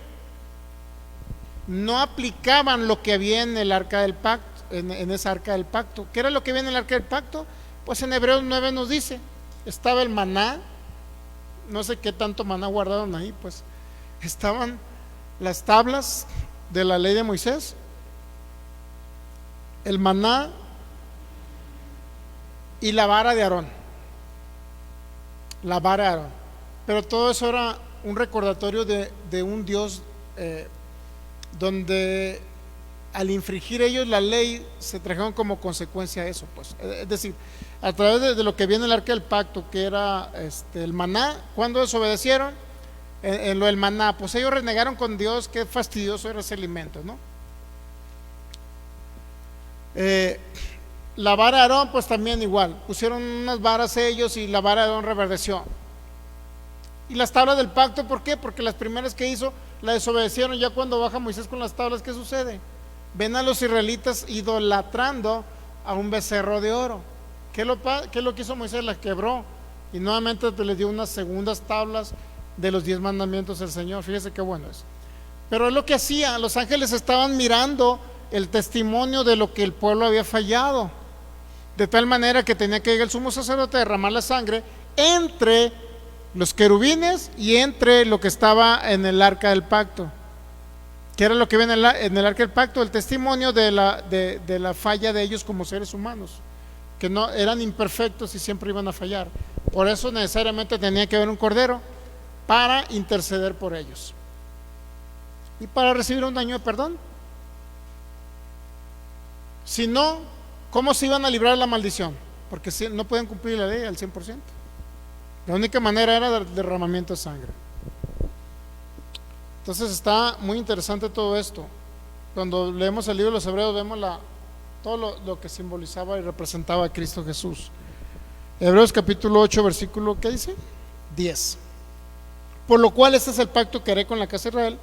S1: No aplicaban lo que había en el arca del pacto, en esa arca del pacto. ¿Qué era lo que había en el arca del pacto? Pues en Hebreos 9 nos dice, estaba el maná, no sé qué tanto maná guardaron ahí, pues estaban las tablas de la ley de Moisés, el maná y la vara de Aarón. La vara de Aarón. Pero todo eso era un recordatorio de un Dios donde al infringir ellos la ley se trajeron como consecuencia eso, pues. Es decir, a través de lo que viene el arca del pacto, que era el maná, cuando desobedecieron en lo del maná, pues ellos renegaron con Dios. Qué fastidioso era ese alimento, ¿no? La vara de Aarón, pues también igual, pusieron unas varas ellos y la vara de Aarón reverdeció. Y las tablas del pacto, ¿por qué? Porque las primeras que hizo la desobedecieron. Ya cuando baja Moisés con las tablas, ¿qué sucede? Ven a los israelitas idolatrando a un becerro de oro. ¿Qué es lo que hizo Moisés? Las quebró y nuevamente les dio unas segundas tablas de los 10 mandamientos del Señor. Fíjese qué bueno es. Pero es lo que hacía, los ángeles estaban mirando el testimonio de lo que el pueblo había fallado, de tal manera que tenía que llegar el sumo sacerdote a derramar la sangre entre los querubines y entre lo que estaba en el arca del pacto. ¿Qué era lo que viene en el arca del pacto? El testimonio de la falla de ellos como seres humanos, que no eran imperfectos y siempre iban a fallar. Por eso necesariamente tenía que haber un cordero para interceder por ellos y para recibir un año de perdón. Si no, ¿cómo se iban a librar de la maldición? Porque no pueden cumplir la ley al 100%. La única manera era el derramamiento de sangre. Entonces está muy interesante todo esto. Cuando leemos el libro de los Hebreos vemos todo lo que simbolizaba y representaba a Cristo Jesús. Hebreos capítulo 8 versículo, ¿qué dice? 10. Por lo cual este es el pacto que haré con la casa de Israel.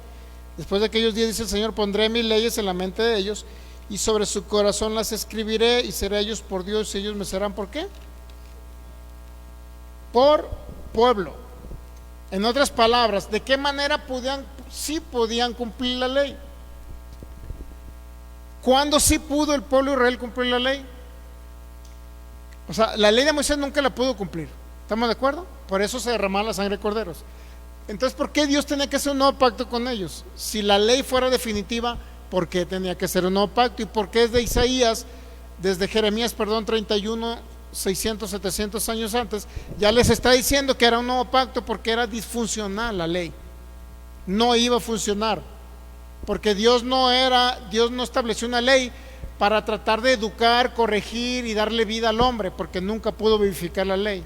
S1: Después de aquellos días, dice el Señor, pondré mis leyes en la mente de ellos y sobre su corazón las escribiré y seré ellos por Dios y ellos me serán, ¿por qué? Por pueblo. En otras palabras, ¿de qué manera sí podían cumplir la ley? ¿Cuándo sí pudo el pueblo de Israel cumplir la ley? O sea, la ley de Moisés nunca la pudo cumplir. ¿Estamos de acuerdo? Por eso se derramaba la sangre de corderos. Entonces, ¿por qué Dios tenía que hacer un nuevo pacto con ellos? Si la ley fuera definitiva, ¿por qué tenía que hacer un nuevo pacto? ¿Y por qué es de Isaías, desde Jeremías, 31, 600, 700 años antes, ya les está diciendo que era un nuevo pacto? Porque era disfuncional la ley. No iba a funcionar. Porque Dios no estableció una ley para tratar de educar, corregir y darle vida al hombre, porque nunca pudo vivificar la ley.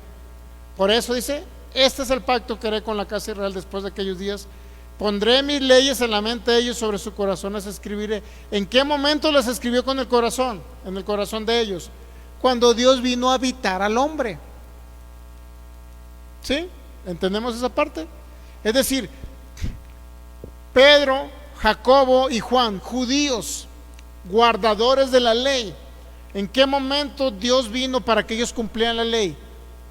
S1: Por eso dice, este es el pacto que haré con la casa de Israel después de aquellos días. Pondré mis leyes en la mente de ellos, sobre su corazón las escribiré. ¿En qué momento las escribió con el corazón? En el corazón de ellos. Cuando Dios vino a habitar al hombre. ¿Sí? ¿Entendemos esa parte? Es decir, Pedro, Jacobo y Juan, judíos, guardadores de la ley. ¿En qué momento Dios vino para que ellos cumplieran la ley?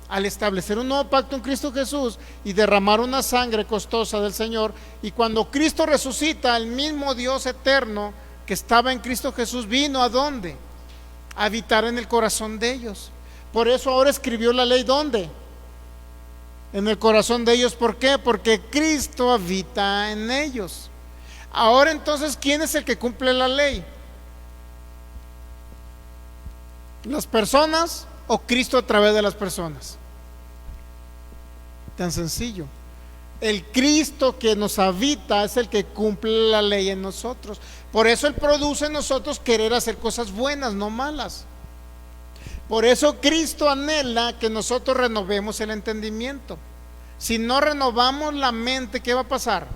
S1: Al establecer un nuevo pacto en Cristo Jesús y derramar una sangre costosa del Señor. Y cuando Cristo resucita, el mismo Dios eterno que estaba en Cristo Jesús vino ¿a dónde? A habitar en el corazón de ellos. Por eso ahora escribió la ley, ¿dónde? En el corazón de ellos. ¿Por qué? Porque Cristo habita en ellos. Ahora entonces, ¿quién es el que cumple la ley? ¿Las personas o Cristo a través de las personas? Tan sencillo. El Cristo que nos habita es el que cumple la ley en nosotros. Por eso Él produce en nosotros querer hacer cosas buenas, no malas. Por eso Cristo anhela que nosotros renovemos el entendimiento. Si no renovamos la mente, ¿qué va a pasar?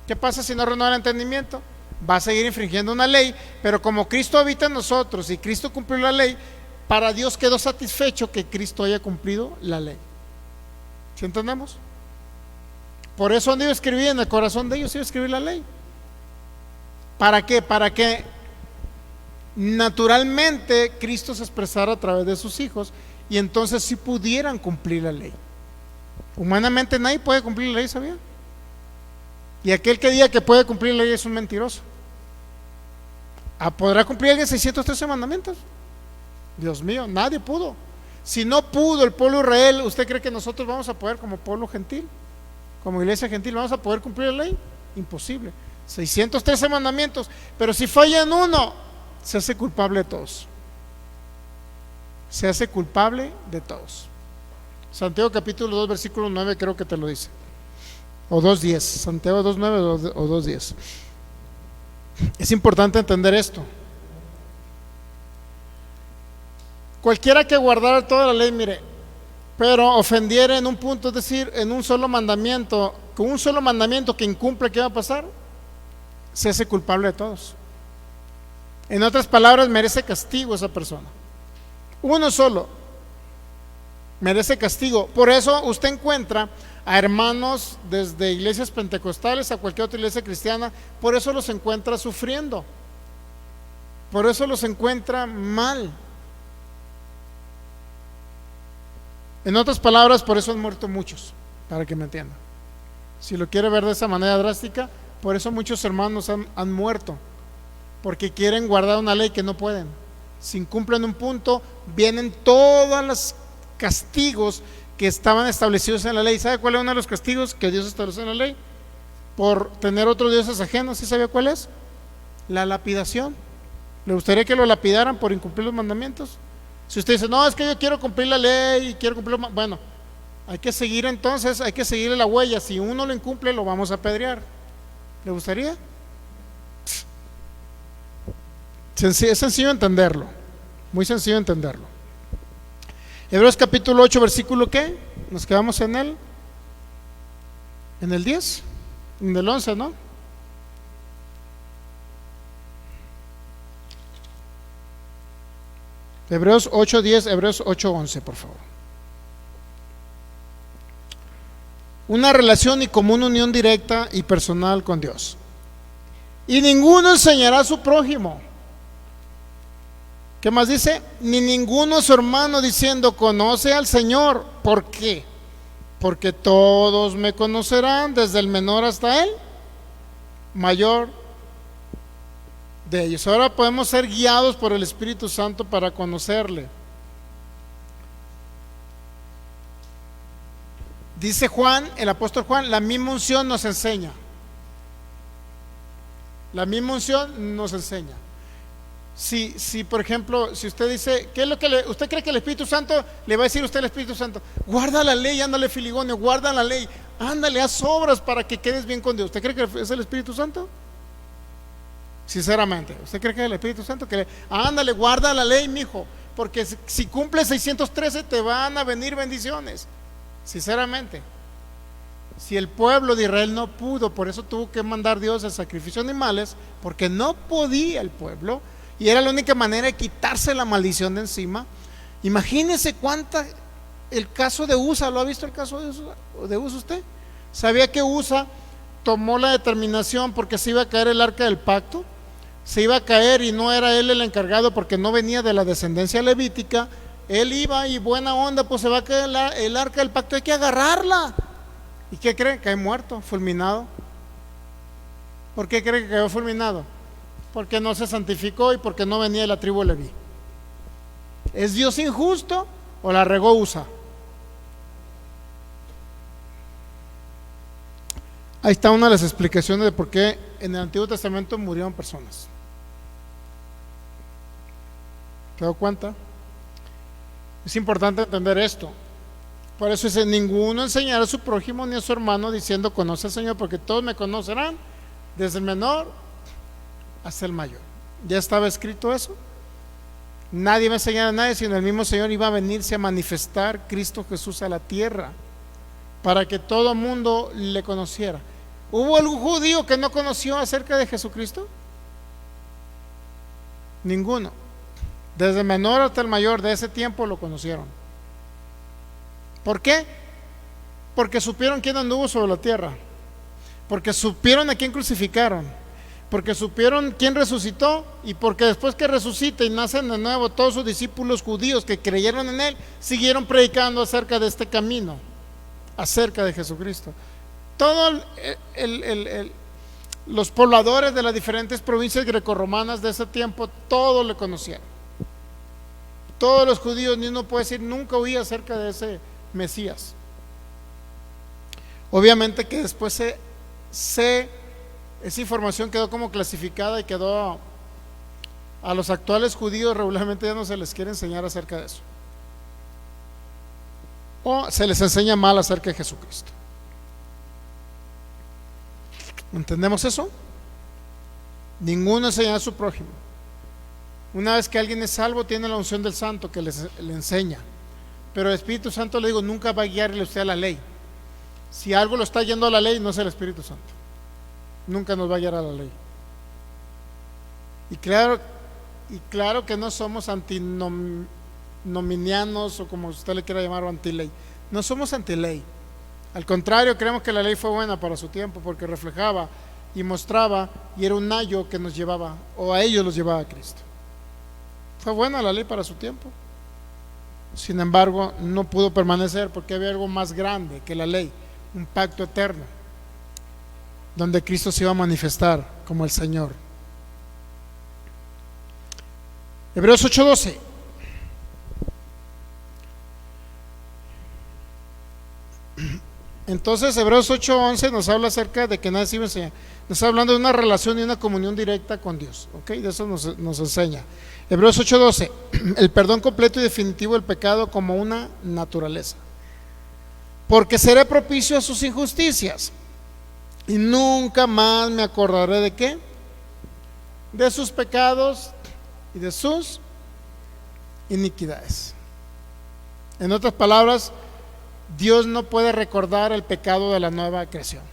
S1: ¿Qué pasa si no renueva el entendimiento? Va a seguir infringiendo una ley, pero como Cristo habita en nosotros y Cristo cumplió la ley, para Dios quedó satisfecho que Cristo haya cumplido la ley. ¿Sí entendemos? Por eso han ido a escribir en el corazón de ellos, iba a escribir la ley. ¿Para qué? Para que naturalmente Cristo se expresara a través de sus hijos y entonces sí pudieran cumplir la ley. Humanamente nadie puede cumplir la ley, ¿sabía? Y aquel que diga que puede cumplir la ley es un mentiroso. ¿Podrá cumplir alguien 613 mandamientos? Dios mío, nadie pudo. Si no pudo el pueblo de Israel, ¿usted cree que nosotros vamos a poder, como pueblo gentil, como iglesia gentil, vamos a poder cumplir la ley? Imposible. 613 mandamientos, pero si falla en uno, se hace culpable de todos. Se hace culpable de todos. Santiago capítulo 2 versículo 9 creo que te lo dice, o 2:10. Santiago 2:9 o 2:10. Es importante entender esto. Cualquiera que guardara toda la ley, mire, pero ofendiera en un punto, es decir, en un solo mandamiento, con un solo mandamiento que incumple, ¿qué va a pasar? Se hace culpable de todos. En otras palabras, merece castigo esa persona. Uno solo merece castigo. Por eso usted encuentra a hermanos desde iglesias pentecostales a cualquier otra iglesia cristiana, por eso los encuentra sufriendo, por eso los encuentra mal. En otras palabras, por eso han muerto muchos, para que me entiendan. Si lo quiere ver de esa manera drástica, por eso muchos hermanos han muerto, porque quieren guardar una ley que no pueden. Si incumplen un punto, vienen todos los castigos que estaban establecidos en la ley. ¿Sabe cuál es uno de los castigos que Dios estableció en la ley? Por tener otros dioses ajenos. ¿Sí sabía cuál es? La lapidación. ¿Le gustaría que lo lapidaran por incumplir los mandamientos? Si usted dice, no, es que yo quiero cumplir la ley y quiero cumplir, bueno, hay que seguir entonces, hay que seguirle la huella. Si uno lo incumple, lo vamos a apedrear. ¿Le gustaría? Es sencillo entenderlo, muy sencillo entenderlo. Hebreos capítulo 8 versículo ¿qué? Nos quedamos en el 10, en el 11, ¿no? Hebreos 8:10, Hebreos 8:11, por favor. Una relación y común unión directa y personal con Dios. Y ninguno enseñará a su prójimo. ¿Qué más dice? Ni ninguno a su hermano diciendo, conoce al Señor. ¿Por qué? Porque todos me conocerán, desde el menor hasta el mayor de ellos. Ahora podemos ser guiados por el Espíritu Santo para conocerle. Dice Juan, el apóstol Juan, la misma unción nos enseña. La misma unción nos enseña. Si por ejemplo, si usted dice, ¿qué es lo que usted cree que el Espíritu Santo le va a decir a usted al Espíritu Santo? Guarda la ley, ándale Filigonio, guarda la ley, ándale, haz obras para que quedes bien con Dios. ¿Usted cree que es el Espíritu Santo? Sinceramente, ¿usted cree que es el Espíritu Santo? Ándale, guarda la ley, mijo, porque si cumples 613 te van a venir bendiciones. Sinceramente, si el pueblo de Israel no pudo, por eso tuvo que mandar Dios el sacrificio de animales, porque no podía el pueblo, y era la única manera de quitarse la maldición de encima. Imagínese el caso de Usa. ¿Lo ha visto el caso de Usa usted? ¿Sabía que Usa tomó la determinación porque se iba a caer el arca del pacto? Se iba a caer y no era él el encargado porque no venía de la descendencia levítica. Él iba y buena onda, pues se va a caer el arca del pacto, hay que agarrarla. ¿Y qué cree? Cae muerto, fulminado. ¿Por qué cree que cayó fulminado? Porque no se santificó y porque no venía de la tribu de Leví. ¿Es Dios injusto o la regó Usa? Ahí está una de las explicaciones de por qué en el Antiguo Testamento murieron personas. ¿Te das cuenta? Es importante entender esto. Por eso dice, ninguno enseñará a su prójimo ni a su hermano diciendo, conoce al Señor, porque todos me conocerán, desde el menor hasta el mayor. ¿Ya estaba escrito eso? Nadie va a enseñar a nadie, sino el mismo Señor iba a venirse a manifestar Cristo Jesús a la tierra para que todo el mundo le conociera. ¿Hubo algún judío que no conoció acerca de Jesucristo? Ninguno. Desde el menor hasta el mayor de ese tiempo lo conocieron. ¿Por qué? Porque supieron quién anduvo sobre la tierra, porque supieron a quién crucificaron, porque supieron quién resucitó, y porque después que resucita y nacen de nuevo, todos sus discípulos judíos que creyeron en él siguieron predicando acerca de este camino, acerca de Jesucristo. Todos los pobladores de las diferentes provincias grecorromanas de ese tiempo, todos le conocieron. Todos los judíos, ni uno puede decir nunca oí acerca de ese Mesías. Obviamente que después esa información quedó como clasificada y quedó a los actuales judíos, regularmente ya no se les quiere enseñar acerca de eso, o se les enseña mal acerca de Jesucristo. ¿Entendemos eso? Ninguno enseña a su prójimo. Una vez que alguien es salvo, tiene la unción del Santo que le enseña, pero el Espíritu Santo, le digo, nunca va a guiarle usted a la ley. Si algo lo está yendo a la ley, no es el Espíritu Santo, nunca nos va a guiar a la ley. Y claro que no somos antinominianos, o como usted le quiera llamar, o antiley. No somos antiley. Al contrario, creemos que la ley fue buena para su tiempo, porque reflejaba y mostraba, y era un ayo que nos llevaba, o a ellos los llevaba a Cristo. Fue buena la ley para su tiempo. Sin embargo, no pudo permanecer, porque había algo más grande que la ley, un pacto eterno, donde Cristo se iba a manifestar como el Señor. Hebreos 8:12. Entonces Hebreos 8:11 nos habla acerca de que nadie se iba a enseñar. Nos está hablando de una relación y una comunión directa con Dios, ¿ok? De eso nos enseña Hebreos 8:12, el perdón completo y definitivo del pecado como una naturaleza. Porque seré propicio a sus injusticias y nunca más me acordaré de ¿qué? De sus pecados y de sus iniquidades. En otras palabras, Dios no puede recordar el pecado de la nueva creación.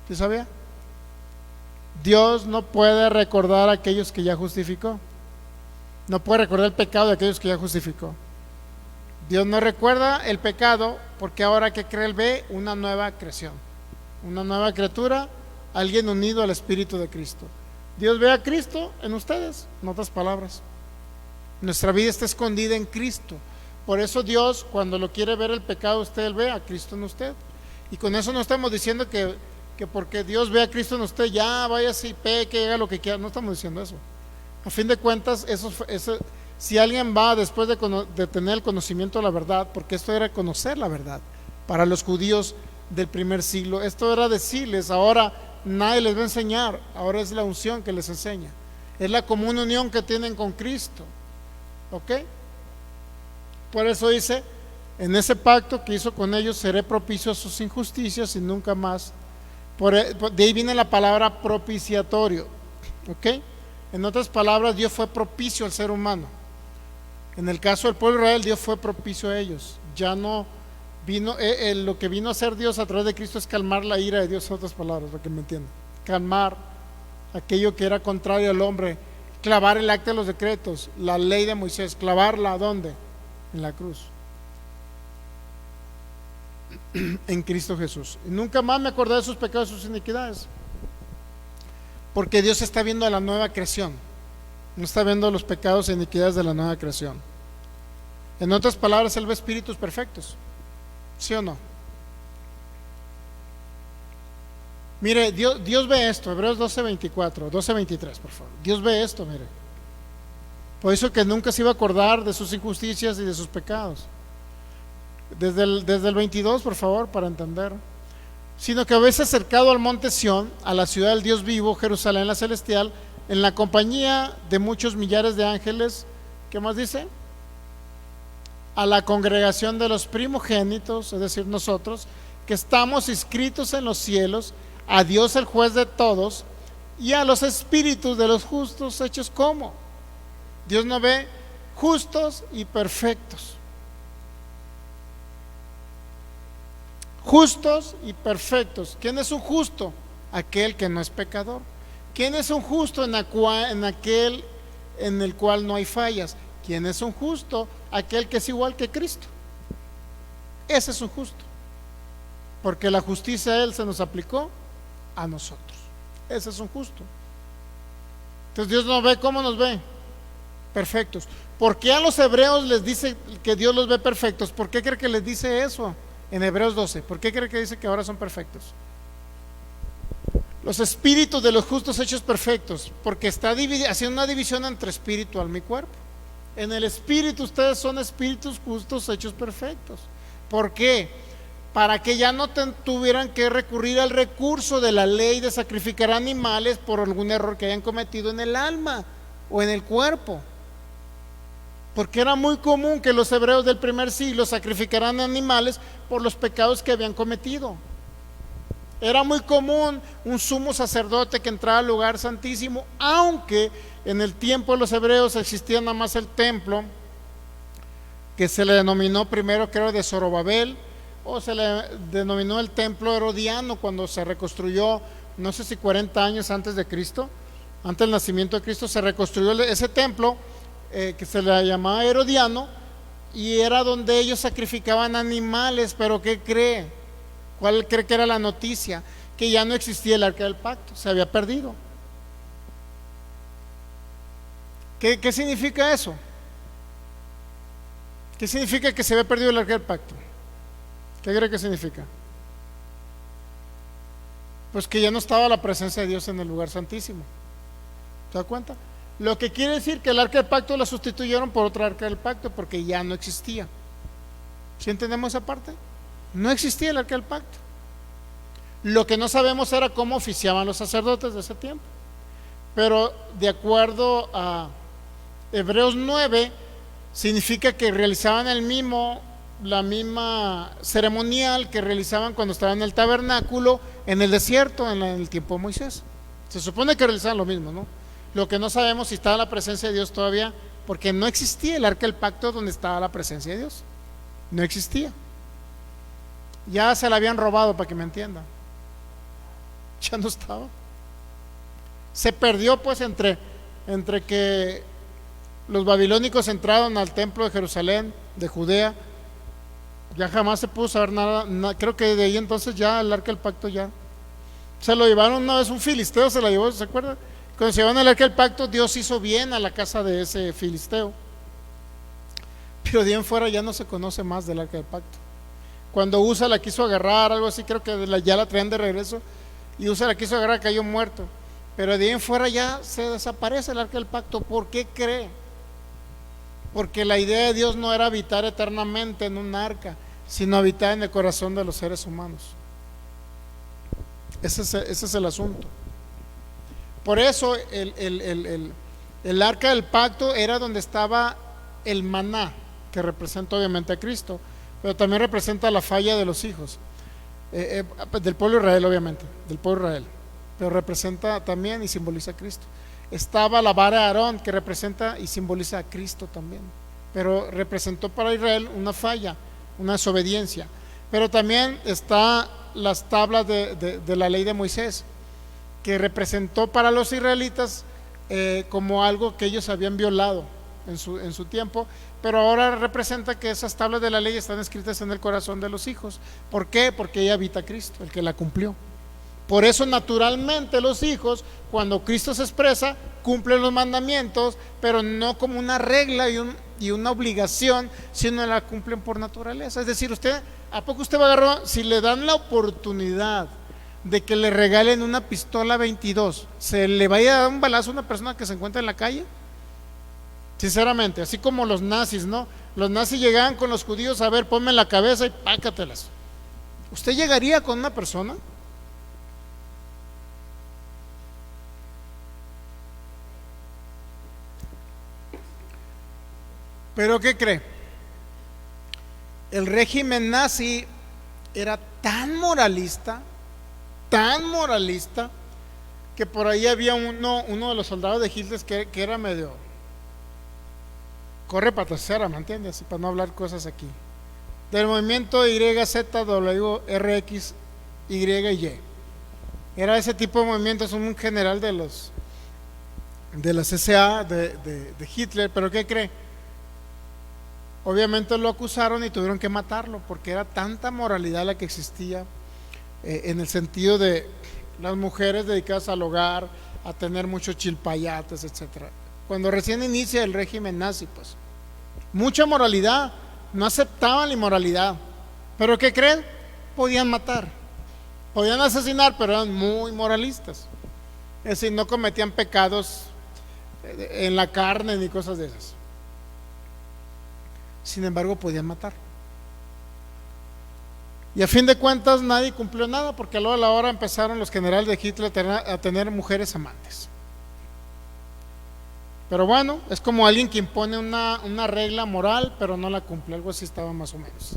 S1: ¿Sí sabía? Dios no puede recordar a aquellos que ya justificó. No puede recordar el pecado de aquellos que ya justificó. Dios no recuerda el pecado, porque ahora que cree él ve una nueva creación, una nueva criatura, alguien unido al Espíritu de Cristo. Dios ve a Cristo en ustedes, en otras palabras. Nuestra vida está escondida en Cristo. Por eso Dios, cuando lo quiere ver el pecado, usted ve a Cristo en usted. Y con eso no estamos diciendo que porque Dios ve a Cristo en usted, ya vaya así, peque, haga lo que quiera. No estamos diciendo eso. A fin de cuentas, si alguien va después de tener el conocimiento de la verdad, porque esto era conocer la verdad para los judíos del primer siglo, esto era decirles, ahora nadie les va a enseñar, ahora es la unción que les enseña, es la común unión que tienen con Cristo, ¿ok? Por eso dice, en ese pacto que hizo con ellos, seré propicio a sus injusticias y nunca más. De ahí viene la palabra propiciatorio, ¿ok? En otras palabras, Dios fue propicio al ser humano. En el caso del pueblo de Israel, Dios fue propicio a ellos. Ya no vino, lo que vino a hacer Dios a través de Cristo es calmar la ira de Dios, en otras palabras, para que me entiendan. Calmar aquello que era contrario al hombre, clavar el acta de los decretos, la ley de Moisés, clavarla ¿dónde? En la cruz, en Cristo Jesús. Y nunca más me acordé de sus pecados y sus iniquidades, porque Dios está viendo a la nueva creación, no está viendo los pecados e iniquidades de la nueva creación. En otras palabras, Él ve espíritus perfectos, ¿sí o no? Mire, Dios ve esto, Hebreos 12:24, 12:23, por favor. Dios ve esto, mire. Por eso que nunca se iba a acordar de sus injusticias y de sus pecados. Desde el 22, por favor, para entender. Sino que habéis acercado al monte Sión, a la ciudad del Dios vivo, Jerusalén la celestial, en la compañía de muchos millares de ángeles. ¿Qué más dice? A la congregación de los primogénitos, es decir, nosotros, que estamos inscritos en los cielos, a Dios el juez de todos, y a los espíritus de los justos hechos como. Dios no ve justos y perfectos. Justos y perfectos. ¿Quién es un justo? Aquel que no es pecador. ¿Quién es un justo? En aquel en el cual no hay fallas. ¿Quién es un justo? Aquel que es igual que Cristo. Ese es un justo. porque la justicia de Él se nos aplicó a nosotros. Ese es un justo. Entonces Dios nos ve, ¿cómo nos ve? Perfectos. ¿Por qué a los hebreos les dice que Dios los ve perfectos? ¿Por qué cree que les dice eso en Hebreos 12? ¿Por qué cree que dice que ahora son perfectos? Los espíritus de los justos hechos perfectos, porque está haciendo una división entre espíritu, alma y cuerpo. En el espíritu ustedes son espíritus justos hechos perfectos. ¿Por qué? Para que ya no tuvieran que recurrir al recurso de la ley de sacrificar animales por algún error que hayan cometido en el alma o en el cuerpo. Porque era muy común que los hebreos del primer siglo sacrificaran animales por los pecados que habían cometido. Era muy común un sumo sacerdote que entraba al lugar santísimo, aunque en el tiempo de los hebreos existía nada más el templo, que se le denominó primero, creo, de Zorobabel, o se le denominó el templo herodiano cuando se reconstruyó, no sé si 40 años antes de Cristo, antes del nacimiento de Cristo, se reconstruyó ese templo que se le llamaba herodiano, y era donde ellos sacrificaban animales. Pero ¿qué cree? ¿Cuál cree que era la noticia? Que ya no existía el arca del pacto, se había perdido. ¿Qué significa eso? ¿Qué significa que se había perdido el arca del pacto? ¿Qué cree que significa? Pues que ya no estaba la presencia de Dios en el lugar santísimo. ¿Se da cuenta? Lo que quiere decir que el arca del pacto la sustituyeron por otra arca del pacto, porque ya no existía. ¿Sí entendemos esa parte? No existía el arca del pacto. Lo que no sabemos era cómo oficiaban los sacerdotes de ese tiempo. Pero de acuerdo a Hebreos 9, significa que realizaban la misma ceremonial que realizaban cuando estaban en el tabernáculo en el desierto, en el tiempo de Moisés. Se supone que realizaban lo mismo, ¿no? Lo que no sabemos si estaba la presencia de Dios todavía, porque no existía el arca del pacto donde estaba la presencia de Dios. No existía. Ya se la habían robado, para que me entiendan. Ya no estaba. Se perdió pues entre que los babilónicos entraron al templo de Jerusalén, de Judea. Ya jamás se pudo saber nada. Creo que de ahí entonces ya el arca del pacto ya se lo llevaron. Una vez un filisteo se la llevó, ¿se acuerdan? Cuando se llevaron el arca del pacto, Dios hizo bien a la casa de ese filisteo. Pero de ahí en fuera ya no se conoce más del arca del pacto. Cuando Usa la quiso agarrar, algo así, creo que ya la traían de regreso, y Usa la quiso agarrar, cayó muerto. Pero de ahí en fuera ya se desaparece el arca del pacto. ¿Por qué cree? Porque la idea de Dios no era habitar eternamente en un arca, sino habitar en el corazón de los seres humanos. Ese es el asunto. Por eso el arca del pacto era donde estaba el maná, que representa obviamente a Cristo, pero también representa la falla de los hijos del pueblo de Israel, obviamente, del pueblo de Israel, pero representa también y simboliza a Cristo. Estaba la vara de Aarón, que representa y simboliza a Cristo también, pero representó para Israel una falla, una desobediencia. Pero también está las tablas de la ley de Moisés, que representó para los israelitas como algo que ellos habían violado en su tiempo, pero ahora representa que esas tablas de la ley están escritas en el corazón de los hijos. ¿Por qué? Porque ahí habita Cristo, el que la cumplió. Por eso naturalmente los hijos, cuando Cristo se expresa, cumplen los mandamientos, pero no como una regla y una obligación, sino la cumplen por naturaleza. Es decir, ¿a poco usted va a agarrar, si le dan la oportunidad de que le regalen una pistola 22, se le vaya a dar un balazo a una persona que se encuentra en la calle? Sinceramente, así como los nazis, ¿no? Los nazis llegaban con los judíos, a ver, ponme en la cabeza y pácatelas. ¿Usted llegaría con una persona? ¿Pero qué cree? El régimen nazi era tan moralista, que por ahí había uno de los soldados de Hitler que era medio corre para tercera, ¿me entiendes? Para no hablar cosas aquí. Del movimiento YZWRX, Y y Y. Era ese tipo de movimientos, un general de las SA de Hitler. ¿Pero qué cree? Obviamente lo acusaron y tuvieron que matarlo, porque era tanta moralidad la que existía en el sentido de las mujeres dedicadas al hogar, a tener muchos chilpayates, etcétera. Cuando recién inicia el régimen nazi, pues mucha moralidad, no aceptaban la inmoralidad, pero ¿qué creen? Podían matar, podían asesinar, pero eran muy moralistas, es decir, no cometían pecados en la carne ni cosas de esas. Sin embargo, podían matar. Y a fin de cuentas nadie cumplió nada, porque a la hora empezaron los generales de Hitler a tener mujeres amantes. Pero bueno, es como alguien que impone una regla moral, pero no la cumple. Algo así estaba más o menos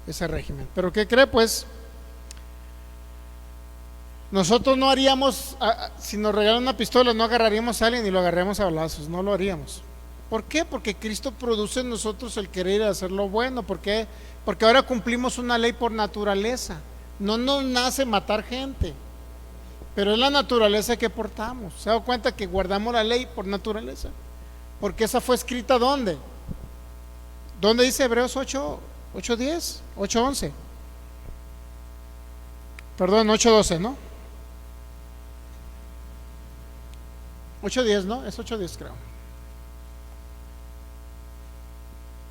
S1: ese régimen. Pero ¿qué cree? Pues nosotros no haríamos, si nos regalan una pistola, no agarraríamos a alguien y lo agarraríamos a balazos, no lo haríamos. ¿Por qué? Porque Cristo produce en nosotros el querer hacer lo bueno. ¿Por qué? Porque ahora cumplimos una ley por naturaleza. No nos nace matar gente, pero es la naturaleza que portamos. ¿Se da cuenta que guardamos la ley por naturaleza? Porque esa fue escrita ¿dónde? ¿Dónde dice Hebreos 8:10, 8:11? Perdón, 8:12, ¿no? 8:10, ¿no? Es 8:10, creo.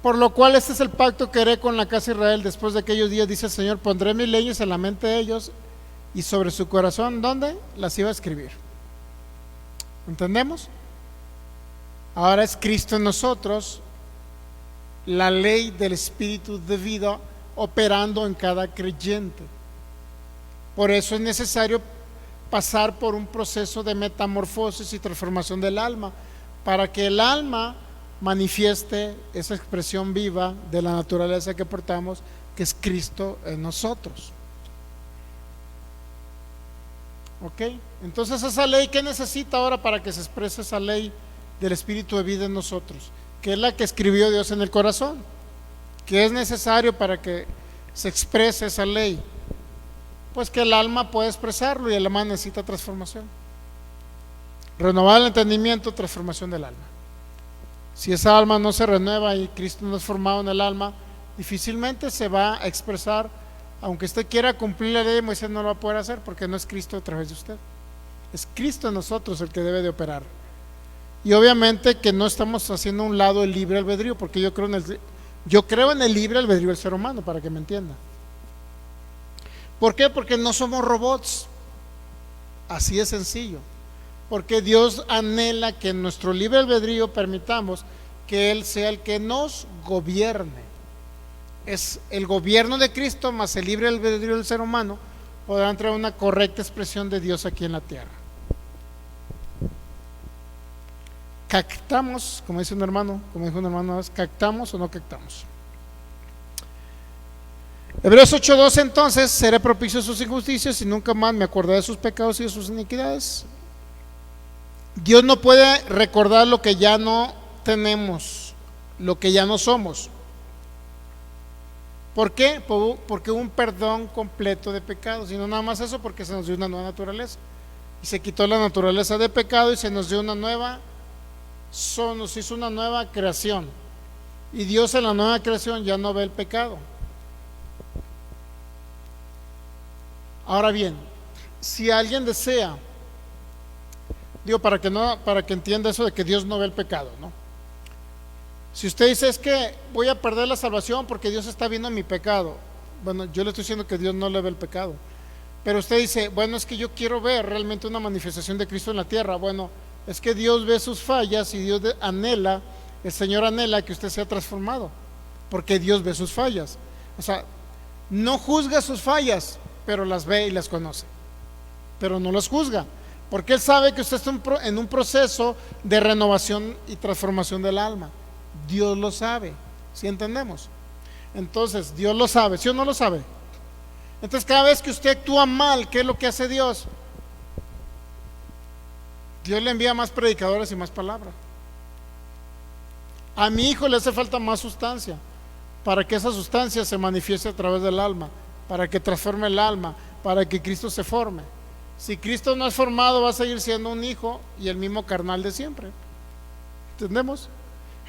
S1: Por lo cual este es el pacto que haré con la casa de Israel después de aquellos días, dice el Señor, pondré mis leyes en la mente de ellos y sobre su corazón, ¿dónde? Las iba a escribir. ¿Entendemos? Ahora es Cristo en nosotros, la ley del Espíritu de vida operando en cada creyente. Por eso es necesario pasar por un proceso de metamorfosis y transformación del alma, para que el alma manifieste esa expresión viva de la naturaleza que portamos, que es Cristo en nosotros. ¿Ok? Entonces esa ley, ¿qué necesita ahora para que se exprese esa ley del Espíritu de vida en nosotros? Que es la que escribió Dios en el corazón. ¿Qué es necesario para que se exprese esa ley? Pues que el alma pueda expresarlo, y el alma necesita transformación. Renovar el entendimiento, transformación del alma. Si esa alma no se renueva y Cristo no es formado en el alma, difícilmente se va a expresar. Aunque usted quiera cumplir la ley de Moisés, no lo va a poder hacer, porque no es Cristo a través de usted. Es Cristo en nosotros el que debe de operar. Y obviamente que no estamos haciendo a un lado el libre albedrío, porque yo creo en el libre albedrío del ser humano, para que me entienda. ¿Por qué? Porque no somos robots. Así es sencillo. Porque Dios anhela que en nuestro libre albedrío permitamos que Él sea el que nos gobierne. Es el gobierno de Cristo más el libre albedrío del ser humano podrán traer una correcta expresión de Dios aquí en la tierra. ¿Captamos? Como dijo un hermano, ¿captamos o no captamos? Hebreos 8:12, entonces, seré propicio a sus injusticias y nunca más me acordaré de sus pecados y de sus iniquidades. Dios no puede recordar lo que ya no tenemos, lo que ya no somos. ¿Por qué? Porque hubo un perdón completo de pecados, y no nada más eso, porque se nos dio una nueva naturaleza. Y se quitó la naturaleza de pecado y se nos dio nos hizo una nueva creación. Y Dios en la nueva creación ya no ve el pecado. Ahora bien, si alguien desea, digo, para que entienda eso de que Dios no ve el pecado, ¿no? Si usted dice, es que voy a perder la salvación porque Dios está viendo mi pecado, bueno, yo le estoy diciendo que Dios no le ve el pecado. Pero usted dice, bueno, es que yo quiero ver realmente una manifestación de Cristo en la tierra. Bueno, es que Dios ve sus fallas y Dios anhela, el Señor anhela que usted sea transformado, porque Dios ve sus fallas. O sea, no juzga sus fallas, pero las ve y las conoce, pero no las juzga, porque Él sabe que usted está en un proceso de renovación y transformación del alma. Dios lo sabe, ¿sí entendemos? Entonces, Dios lo sabe, ¿sí o no lo sabe? Entonces, cada vez que usted actúa mal, ¿qué es lo que hace Dios? Dios le envía más predicadores y más palabra. A mi hijo le hace falta más sustancia, para que esa sustancia se manifieste a través del alma, para que transforme el alma, para que Cristo se forme. Si Cristo no es formado, va a seguir siendo un hijo y el mismo carnal de siempre. ¿Entendemos?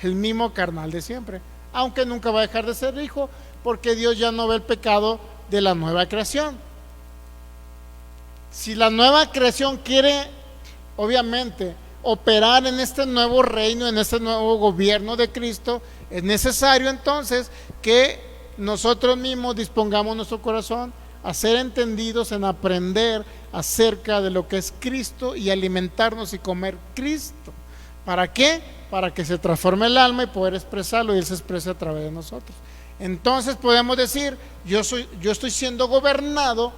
S1: El mismo carnal de siempre, aunque nunca va a dejar de ser hijo, porque Dios ya no ve el pecado de la nueva creación. Si la nueva creación quiere, obviamente, operar en este nuevo reino, en este nuevo gobierno de Cristo, es necesario entonces que nosotros mismos dispongamos nuestro corazón a ser entendidos en aprender acerca de lo que es Cristo y alimentarnos y comer Cristo. ¿Para qué? Para que se transforme el alma y poder expresarlo y Él se exprese a través de nosotros. Entonces podemos decir, yo estoy siendo gobernado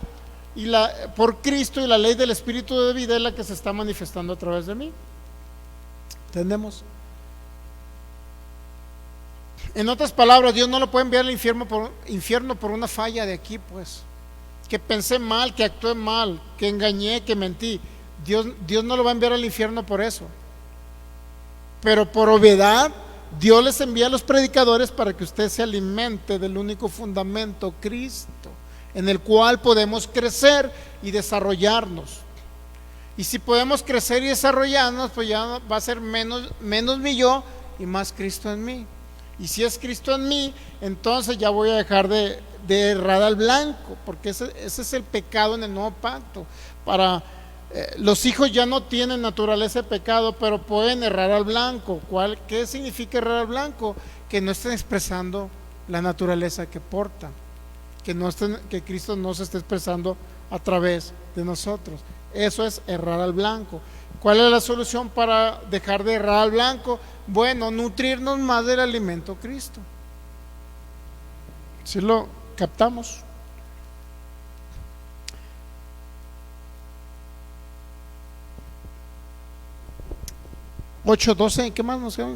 S1: por Cristo, y la ley del Espíritu de vida es la que se está manifestando a través de mí. ¿Entendemos? En otras palabras, Dios no lo puede enviar al infierno por una falla de aquí, pues. Que pensé mal, que actué mal, que engañé, que mentí. Dios no lo va a enviar al infierno por eso. Pero por obviedad, Dios les envía a los predicadores para que usted se alimente del único fundamento, Cristo, en el cual podemos crecer y desarrollarnos. Y si podemos crecer y desarrollarnos, pues ya va a ser menos mi yo y más Cristo en mí. Y si es Cristo en mí, entonces ya voy a dejar de errar al blanco, porque ese es el pecado en el nuevo pacto. Los hijos ya no tienen naturaleza de pecado, pero pueden errar al blanco. ¿Qué significa errar al blanco? Que no estén expresando la naturaleza que portan, que Cristo no se esté expresando a través de nosotros. Eso es errar al blanco. ¿Cuál es la solución para dejar de errar al blanco? Bueno, nutrirnos más del alimento Cristo. ¿Sí lo captamos? $8:12, ¿qué más nos queda?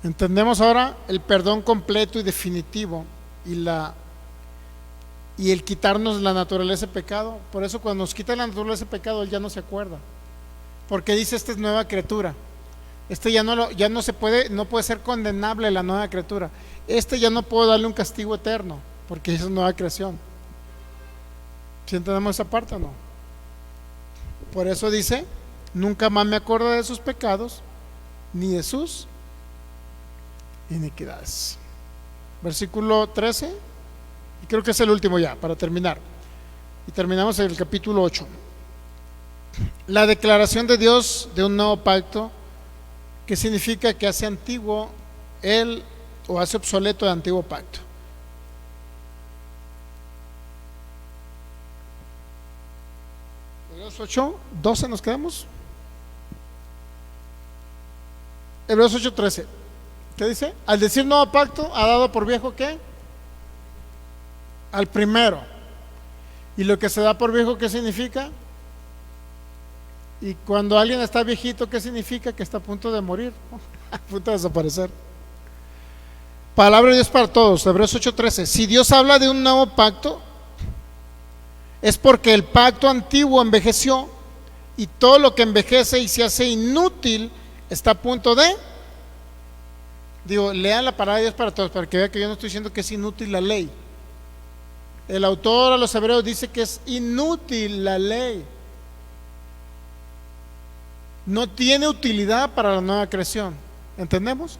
S1: Entendemos ahora el perdón completo y definitivo y el quitarnos la naturaleza de pecado. Por eso cuando nos quita la naturaleza de pecado, Él ya no se acuerda, porque dice: esta es nueva criatura. Ya no se puede, no puede ser condenable la nueva criatura. Ya no puedo darle un castigo eterno, porque es nueva creación. ¿Sí entendemos esa parte o no? Por eso dice: nunca más me acuerdo de sus pecados ni de sus iniquidades. Versículo 13, y creo que es el último ya para terminar, y terminamos el capítulo 8. La declaración de Dios de un nuevo pacto, que significa que hace antiguo o hace obsoleto el antiguo pacto. Hebreos 8:12 nos quedamos. Hebreos 8:13, ¿qué dice? Al decir nuevo pacto, ha dado por viejo, ¿qué? Al primero. Y lo que se da por viejo, ¿qué significa? Y cuando alguien está viejito, ¿qué significa? Que está a punto de morir, ¿no? A punto de desaparecer. Palabra de Dios para todos. Hebreos 8:13. Si Dios habla de un nuevo pacto, es porque el pacto antiguo envejeció, y todo lo que envejece y se hace inútil está a punto de... lean la palabra de Dios para todos, para que vean que yo no estoy diciendo que es inútil la ley. El autor a los hebreos dice que es inútil la ley. No tiene utilidad para la nueva creación. ¿Entendemos?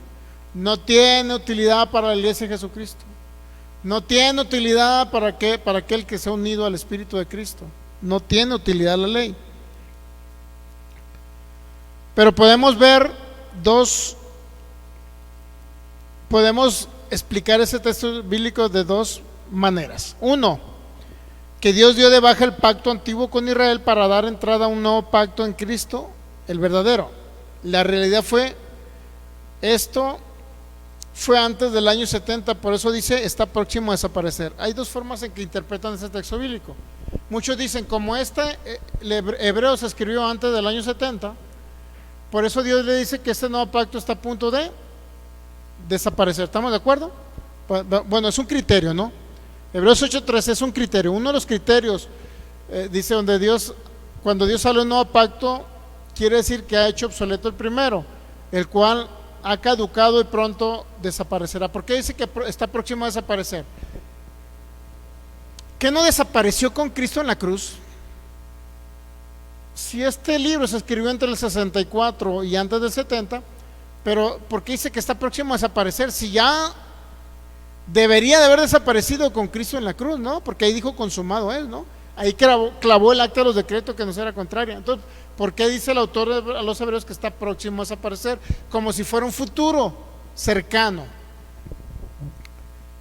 S1: No tiene utilidad para la iglesia de Jesucristo. No tiene utilidad para aquel que se ha unido al Espíritu de Cristo. No tiene utilidad la ley. Pero podemos explicar ese texto bíblico de dos maneras. Uno, que Dios dio de baja el pacto antiguo con Israel para dar entrada a un nuevo pacto en Cristo, el verdadero. La realidad esto fue antes del año 70, por eso dice: está próximo a desaparecer. Hay dos formas en que interpretan ese texto bíblico. Muchos dicen, como el hebreo se escribió antes del año 70, por eso Dios le dice que este nuevo pacto está a punto de desaparecer. ¿Estamos de acuerdo? Bueno, es un criterio, ¿no? Hebreos 8:13 es un criterio. Uno de los criterios, dice, cuando Dios habla de un nuevo pacto, quiere decir que ha hecho obsoleto el primero, el cual ha caducado y pronto desaparecerá. ¿Por qué dice que está próximo a desaparecer? ¿Qué no desapareció con Cristo en la cruz? Si este libro se escribió entre el 64 y antes del 70, pero ¿por qué dice que está próximo a desaparecer? Si ya debería de haber desaparecido con Cristo en la cruz, ¿no? Porque ahí dijo consumado es, ¿no? Ahí clavó el acta de los decretos que nos era contraria. Entonces, ¿por qué dice el autor a los Hebreos que está próximo a desaparecer? Como si fuera un futuro cercano.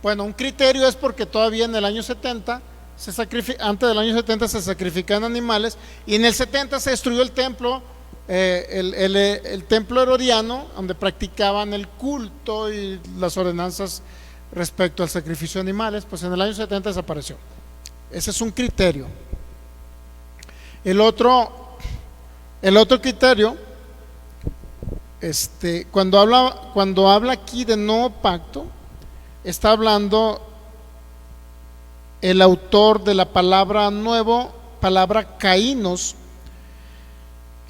S1: Bueno, un criterio es porque todavía en el año 70 antes del año 70 se sacrificaban animales, y en el 70 se destruyó el templo, el templo herodiano, donde practicaban el culto y las ordenanzas respecto al sacrificio de animales. Pues en el año 70 desapareció. Ese es un criterio. El otro criterio, cuando habla aquí de nuevo pacto, está hablando el autor de la palabra nuevo, palabra kainos,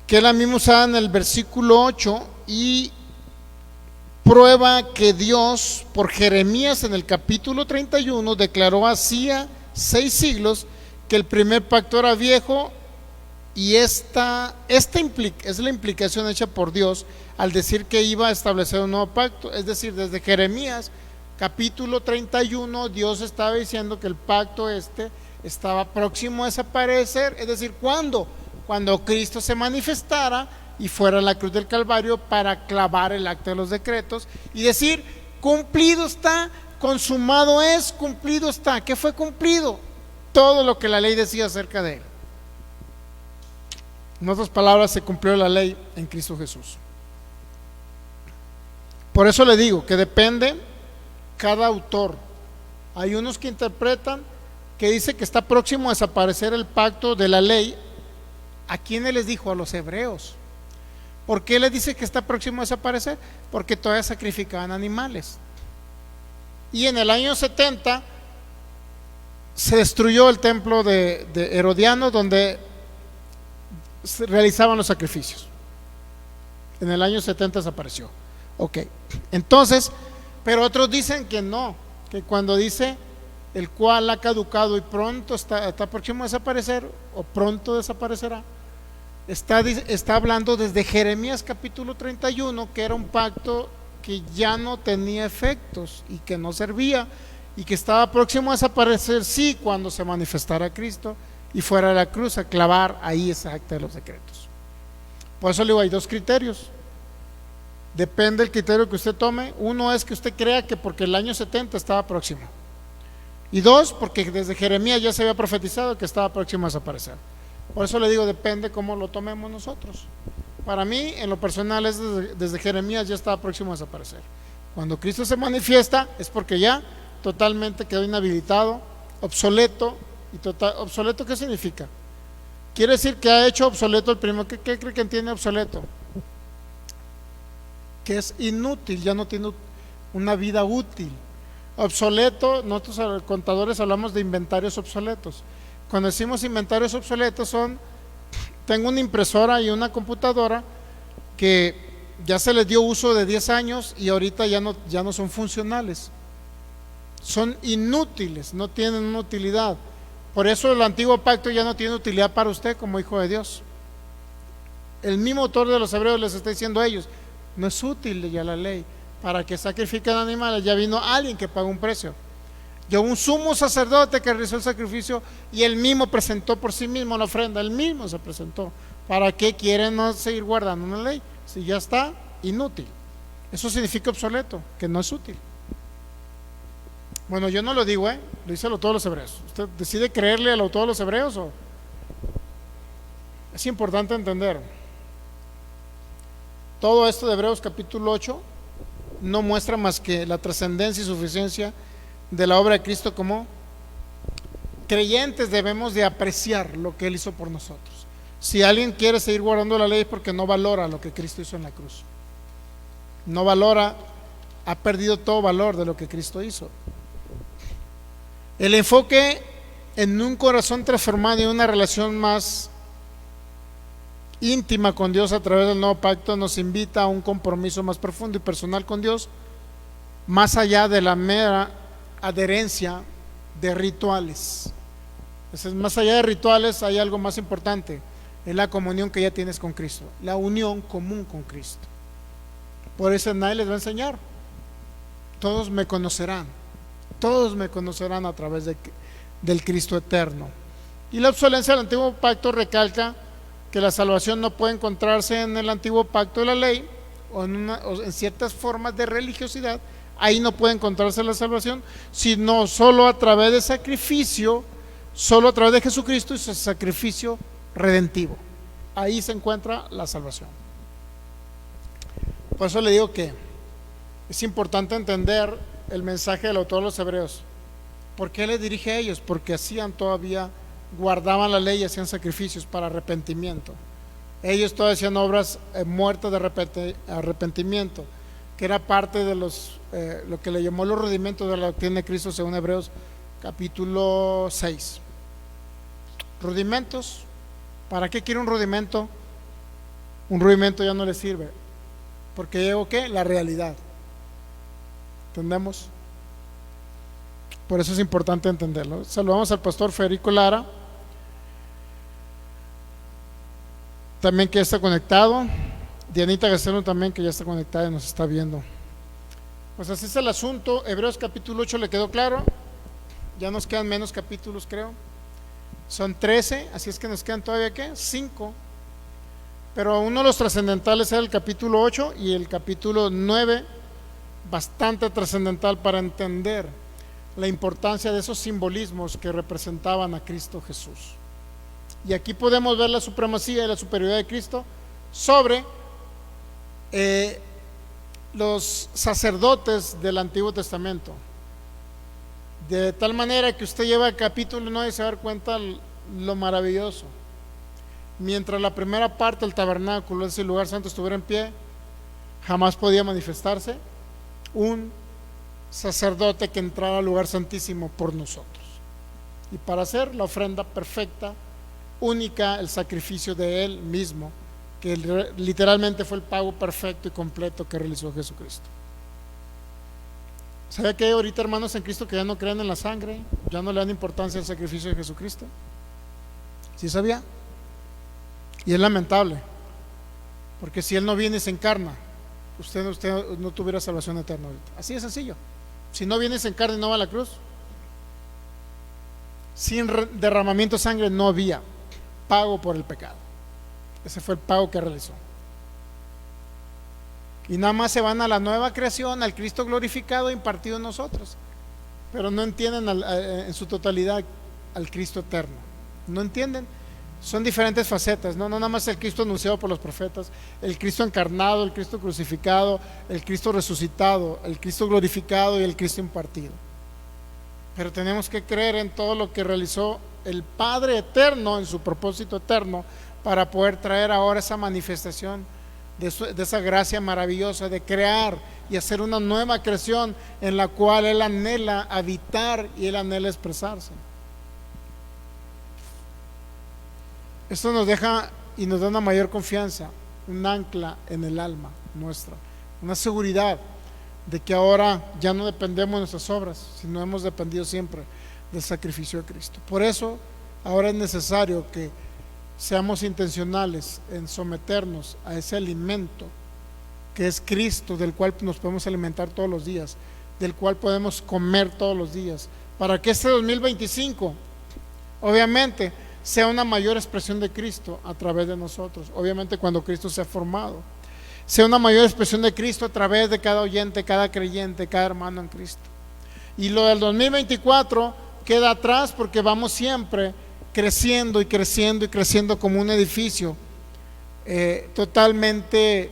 S1: que es la misma usada en el versículo 8, y prueba que Dios, por Jeremías en el capítulo 31, declaró hacía 6 siglos que el primer pacto era viejo, y esta es la implicación hecha por Dios al decir que iba a establecer un nuevo pacto. Es decir, desde Jeremías capítulo 31, Dios estaba diciendo que el pacto estaba próximo a desaparecer. Es decir, ¿cuándo? Cuando Cristo se manifestara y fuera a la cruz del Calvario para clavar el acta de los decretos y decir, cumplido está, consumado es, cumplido está. ¿Qué fue cumplido? Todo lo que la ley decía acerca de él. En otras palabras, se cumplió la ley en Cristo Jesús. Por eso le digo que depende cada autor. Hay unos que interpretan que dice que está próximo a desaparecer el pacto de la ley. ¿A quiénes les dijo? A los hebreos. ¿Por qué les dice que está próximo a desaparecer? Porque todavía sacrificaban animales. Y en el año 70 se destruyó el templo de Herodiano, donde se realizaban los sacrificios. En el año 70 desapareció. Ok, entonces, pero otros dicen que no, que cuando dice el cual ha caducado y pronto está próximo a desaparecer o pronto desaparecerá, está hablando desde Jeremías capítulo 31, que era un pacto que ya no tenía efectos y que no servía y que estaba próximo a desaparecer, sí, cuando se manifestara Cristo y fuera a la cruz a clavar ahí esa acta de los decretos. Por eso le digo, hay dos criterios. Depende del criterio que usted tome. Uno es que usted crea que porque el año 70 estaba próximo, y dos, porque desde Jeremías ya se había profetizado que estaba próximo a desaparecer. Por eso le digo, depende cómo lo tomemos nosotros. Para mí, en lo personal, es desde Jeremías ya estaba próximo a desaparecer. Cuando Cristo se manifiesta es porque ya totalmente quedó inhabilitado, obsoleto. ¿Obsoleto qué significa? Quiere decir que ha hecho obsoleto el primero. ¿Qué cree que entiende obsoleto? Que es inútil, ya no tiene una vida útil. Obsoleto, nosotros contadores hablamos de inventarios obsoletos. Cuando decimos inventarios obsoletos tengo una impresora y una computadora que ya se les dio uso de 10 años y ahorita ya no son funcionales, son inútiles, no tienen una utilidad. Por eso el antiguo pacto ya no tiene utilidad para usted como hijo de Dios. El mismo autor de los Hebreos les está diciendo a ellos, no es útil ya la ley para que sacrifiquen animales. Ya vino alguien que pagó un precio, ya un sumo sacerdote que realizó el sacrificio y él mismo presentó por sí mismo la ofrenda, él mismo se presentó. ¿Para qué quieren no seguir guardando una ley si ya está inútil? Eso significa obsoleto, que no es útil. Bueno, yo no lo digo, lo dice el autor de los Hebreos. ¿Usted decide creerle al autor de los Hebreos o? Es importante entender todo esto de Hebreos capítulo 8 no muestra más que la trascendencia y suficiencia de la obra de Cristo. Como creyentes debemos de apreciar lo que Él hizo por nosotros. Si alguien quiere seguir guardando la ley es porque no valora lo que Cristo hizo en la cruz, no valora, ha perdido todo valor de lo que Cristo hizo. El enfoque en un corazón transformado y una relación más íntima con Dios a través del nuevo pacto nos invita a un compromiso más profundo y personal con Dios, más allá de la mera adherencia de rituales. Entonces, más allá de rituales hay algo más importante, es la comunión que ya tienes con Cristo, la unión común con Cristo. Por eso nadie les va a enseñar, todos me conocerán, todos me conocerán a través del Cristo eterno. Y la obsolencia del antiguo pacto recalca que la salvación no puede encontrarse en el antiguo pacto de la ley o en ciertas formas de religiosidad. Ahí no puede encontrarse la salvación, sino solo a través de sacrificio, solo a través de Jesucristo y su sacrificio redentivo. Ahí se encuentra la salvación. Por eso le digo que es importante entender el mensaje del autor de los Hebreos. ¿Por qué le dirige a ellos? Porque guardaban la ley y hacían sacrificios para arrepentimiento. Ellos todavía hacían obras muertas de arrepentimiento, que era parte de lo que le llamó los rudimentos de la doctrina de Cristo según Hebreos capítulo 6. Rudimentos. ¿Para qué quiere un rudimento? Un rudimento ya no le sirve, porque llegó ¿qué? La realidad. ¿Entendemos? Por eso es importante entenderlo. Saludamos al pastor Federico Lara, también que ya está conectado. Dianita Gastelo también, que ya está conectada y nos está viendo. Pues así es el asunto. Hebreos capítulo 8 le quedó claro. Ya nos quedan menos capítulos, creo. Son 13, así es que nos quedan todavía ¿qué? 5. Pero uno de los trascendentales era el capítulo 8 y el capítulo 9, bastante trascendental para entender la importancia de esos simbolismos que representaban a Cristo Jesús. Y aquí podemos ver la supremacía y la superioridad de Cristo sobre los sacerdotes del Antiguo Testamento, de tal manera que usted lleva el capítulo 9 y se va a dar cuenta lo maravilloso. Mientras la primera parte del tabernáculo, ese lugar santo, estuviera en pie, jamás podía manifestarse un sacerdote que entrara al lugar santísimo por nosotros, y para hacer la ofrenda perfecta, única, el sacrificio de Él mismo, que literalmente fue el pago perfecto y completo que realizó Jesucristo. ¿Sabe que hay ahorita hermanos en Cristo que ya no creen en la sangre, ya no le dan importancia al sacrificio de Jesucristo? ¿Sí sabía? Y es lamentable, porque si Él no viene y se encarna, usted no tuviera salvación eterna ahorita. Así de sencillo. Si no viene y se encarna y no va a la cruz, sin derramamiento de sangre no había pago por el pecado. Ese fue el pago que realizó. Y nada más se van a la nueva creación, al Cristo glorificado impartido en nosotros, pero no entienden en su totalidad al Cristo eterno. No entienden. Son diferentes facetas, no nada más el Cristo anunciado por los profetas, el Cristo encarnado, el Cristo crucificado, el Cristo resucitado, el Cristo glorificado y el Cristo impartido. Pero tenemos que creer en todo lo que realizó el Padre eterno en su propósito eterno, para poder traer ahora esa manifestación de esa gracia maravillosa de crear y hacer una nueva creación en la cual Él anhela habitar y Él anhela expresarse. Esto nos deja y nos da una mayor confianza, un ancla en el alma nuestra, una seguridad de que ahora ya no dependemos de nuestras obras, sino hemos dependido siempre del sacrificio de Cristo. Por eso ahora es necesario que seamos intencionales en someternos a ese alimento que es Cristo, del cual nos podemos alimentar todos los días, del cual podemos comer todos los días, para que este 2025 obviamente sea una mayor expresión de Cristo a través de nosotros. Obviamente cuando Cristo sea formado, sea una mayor expresión de Cristo a través de cada oyente, cada creyente, cada hermano en Cristo. Y lo del 2024 queda atrás, porque vamos siempre creciendo y creciendo y creciendo como un edificio totalmente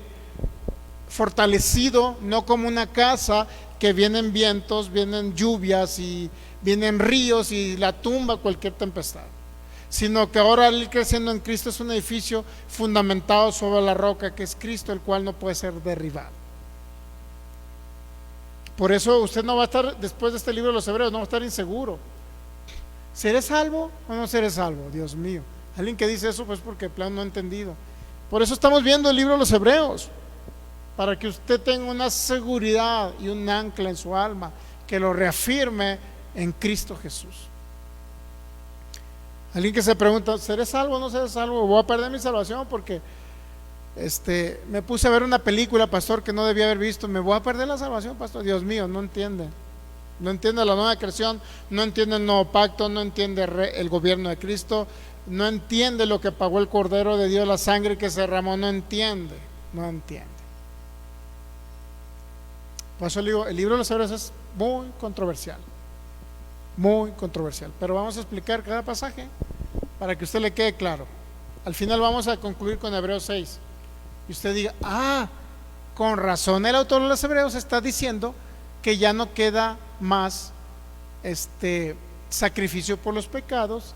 S1: fortalecido, no como una casa que vienen vientos, vienen lluvias y vienen ríos y la tumba cualquier tempestad, sino que ahora al ir creciendo en Cristo es un edificio fundamentado sobre la roca que es Cristo, el cual no puede ser derribado. Por eso usted no va a estar, después de este libro de los Hebreos, no va a estar inseguro. ¿Seré salvo o no seré salvo? Dios mío, alguien que dice eso pues porque plano no ha entendido. Por eso estamos viendo el libro de los Hebreos, para que usted tenga una seguridad y un ancla en su alma que lo reafirme en Cristo Jesús. Alguien que se pregunta, ¿seré salvo o no seré salvo? ¿Voy a perder mi salvación porque me puse a ver una película, pastor, que no debía haber visto? ¿Me voy a perder la salvación, pastor? Dios mío, no entiende. No entiende la nueva creación, no entiende el nuevo pacto, no entiende el gobierno de Cristo, no entiende lo que pagó el Cordero de Dios, la sangre que se derramó, no entiende. Por eso le digo, el libro de los Hebreos es muy controversial, pero vamos a explicar cada pasaje para que a usted le quede claro. Al final vamos a concluir con Hebreos 6 y usted diga, con razón el autor de los Hebreos está diciendo que ya no queda más sacrificio por los pecados,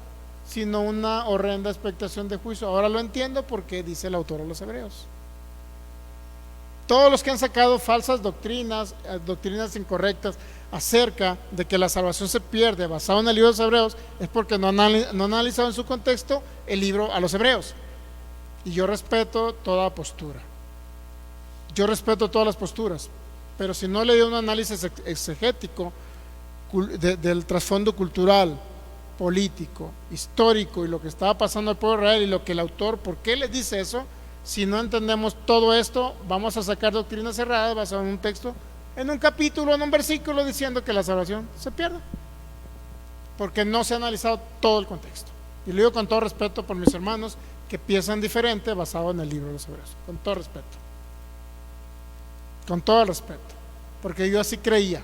S1: sino una horrenda expectación de juicio. Ahora lo entiendo porque dice el autor de los Hebreos. Todos los que han sacado falsas doctrinas incorrectas acerca de que la salvación se pierde basado en el libro de los Hebreos, es porque no han analizado en su contexto el libro a los Hebreos. Y yo respeto toda postura, yo respeto todas las posturas, pero si no le dio un análisis exegético del trasfondo cultural, político, histórico y lo que estaba pasando al pueblo de Israel y lo que el autor, ¿por qué le dice eso? Si no entendemos todo esto, vamos a sacar doctrinas cerradas basadas en un texto, en un capítulo, en un versículo diciendo que la salvación se pierde, porque no se ha analizado todo el contexto. Y lo digo con todo respeto por mis hermanos que piensan diferente basado en el libro de los Hebreos, con todo respeto, porque yo así creía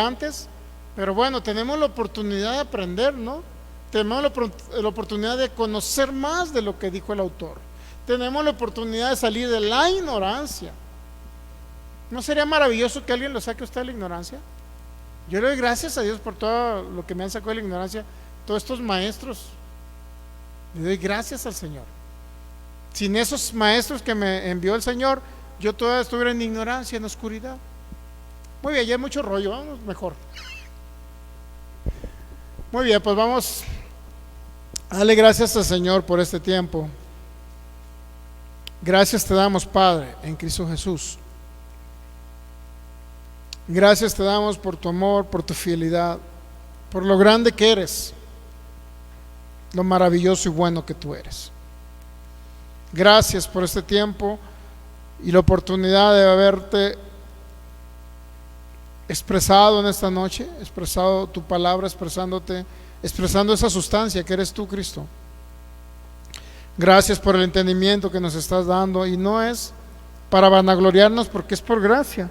S1: antes. Pero bueno, tenemos la oportunidad de aprender, ¿no? Tenemos la oportunidad de conocer más de lo que dijo el autor. Tenemos la oportunidad de salir de la ignorancia. ¿No sería maravilloso que alguien lo saque a usted de la ignorancia? Yo le doy gracias a Dios por todo lo que me han sacado de la ignorancia, todos estos maestros. Le doy gracias al Señor. Sin esos maestros que me envió el Señor, yo todavía estuviera en ignorancia, en oscuridad. Muy bien, ya hay mucho rollo, vamos mejor. Muy bien, pues vamos a darle gracias al Señor por este tiempo. Gracias te damos, Padre, en Cristo Jesús. Gracias te damos por tu amor, por tu fidelidad, por lo grande que eres, lo maravilloso y bueno que tú eres. Gracias por este tiempo y la oportunidad de haberte expresado en esta noche, expresado tu palabra, expresando esa sustancia que eres tú, Cristo. Gracias por el entendimiento que nos estás dando, y no es para vanagloriarnos, porque es por gracia,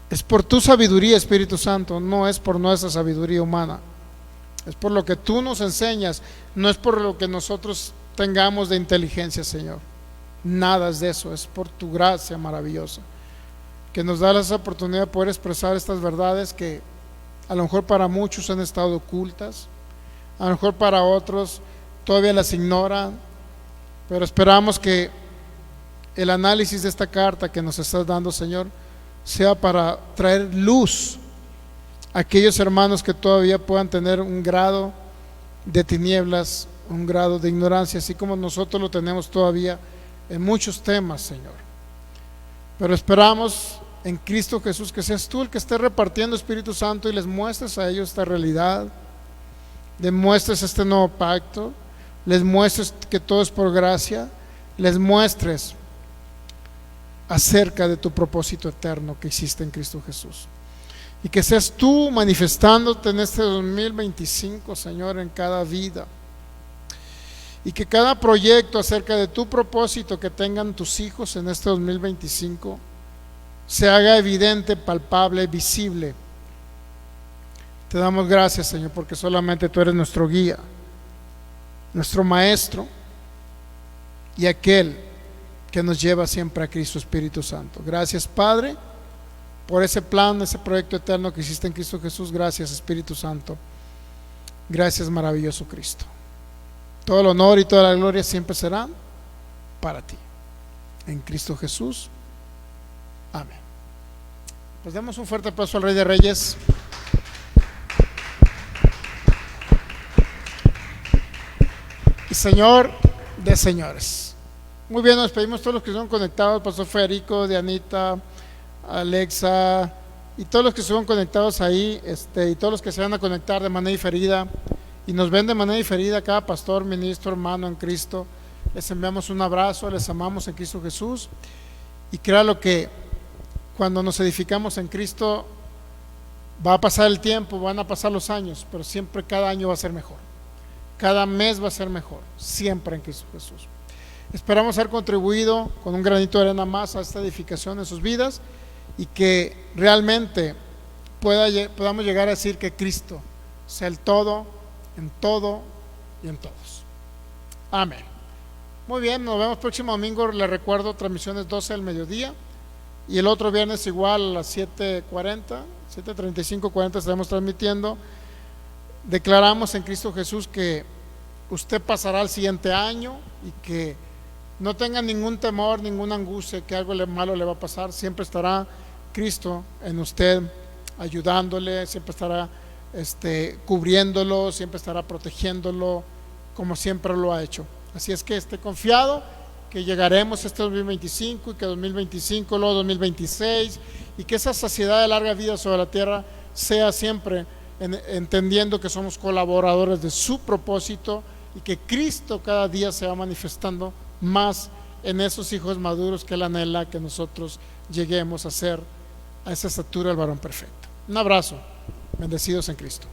S1: es por tu sabiduría, Espíritu Santo, no es por nuestra sabiduría humana, es por lo que tú nos enseñas, no es por lo que nosotros tengamos de inteligencia, Señor. Nada es de eso, es por tu gracia maravillosa que nos da esa oportunidad de poder expresar estas verdades que a lo mejor para muchos han estado ocultas, a lo mejor para otros todavía las ignoran, pero esperamos que el análisis de esta carta que nos estás dando, Señor, sea para traer luz a aquellos hermanos que todavía puedan tener un grado de tinieblas, un grado de ignorancia, así como nosotros lo tenemos todavía en muchos temas, Señor. Pero esperamos en Cristo Jesús que seas tú el que esté repartiendo, Espíritu Santo, y les muestres a ellos esta realidad, les muestres este nuevo pacto, les muestres que todo es por gracia, les muestres acerca de tu propósito eterno que hiciste en Cristo Jesús, y que seas tú manifestándote en este 2025, Señor, en cada vida, y que cada proyecto acerca de tu propósito que tengan tus hijos en este 2025 se haga evidente, palpable, visible. Te damos gracias, Señor, porque solamente tú eres nuestro guía, nuestro maestro y aquel que nos lleva siempre a Cristo, Espíritu Santo. Gracias, Padre, por ese plan, ese proyecto eterno que hiciste en Cristo Jesús. Gracias, Espíritu Santo. Gracias, maravilloso Cristo. Todo el honor y toda la gloria siempre serán para ti. En Cristo Jesús. Amén. Pues demos un fuerte aplauso al Rey de Reyes. Y Señor de señores. Muy bien, nos despedimos todos los que son conectados, Pastor Federico, Dianita, Alexa, y todos los que estuvieron conectados ahí, y todos los que se van a conectar de manera diferida y nos ven de manera diferida, cada pastor, ministro, hermano en Cristo, les enviamos un abrazo, les amamos en Cristo Jesús, y créalo que cuando nos edificamos en Cristo, va a pasar el tiempo, van a pasar los años, pero siempre cada año va a ser mejor. Cada mes va a ser mejor, siempre en Cristo Jesús. Esperamos haber contribuido con un granito de arena más a esta edificación en sus vidas y que realmente podamos llegar a decir que Cristo sea el todo, en todo y en todos. Amén. Muy bien, nos vemos próximo domingo. Les recuerdo, transmisiones 12 del mediodía y el otro viernes igual a las 7:40, 7:35, 40 estaremos transmitiendo. Declaramos en Cristo Jesús que usted pasará al siguiente año y que no tenga ningún temor, ninguna angustia que algo malo le va a pasar. Siempre estará Cristo en usted, ayudándole, siempre estará cubriéndolo, siempre estará protegiéndolo, como siempre lo ha hecho. Así es que esté confiado que llegaremos este 2025 y que 2025, luego 2026, y que esa saciedad de larga vida sobre la tierra sea siempre entendiendo que somos colaboradores de su propósito y que Cristo cada día se va manifestando más en esos hijos maduros que Él anhela que nosotros lleguemos a ser, a esa estatura del varón perfecto. Un abrazo, bendecidos en Cristo.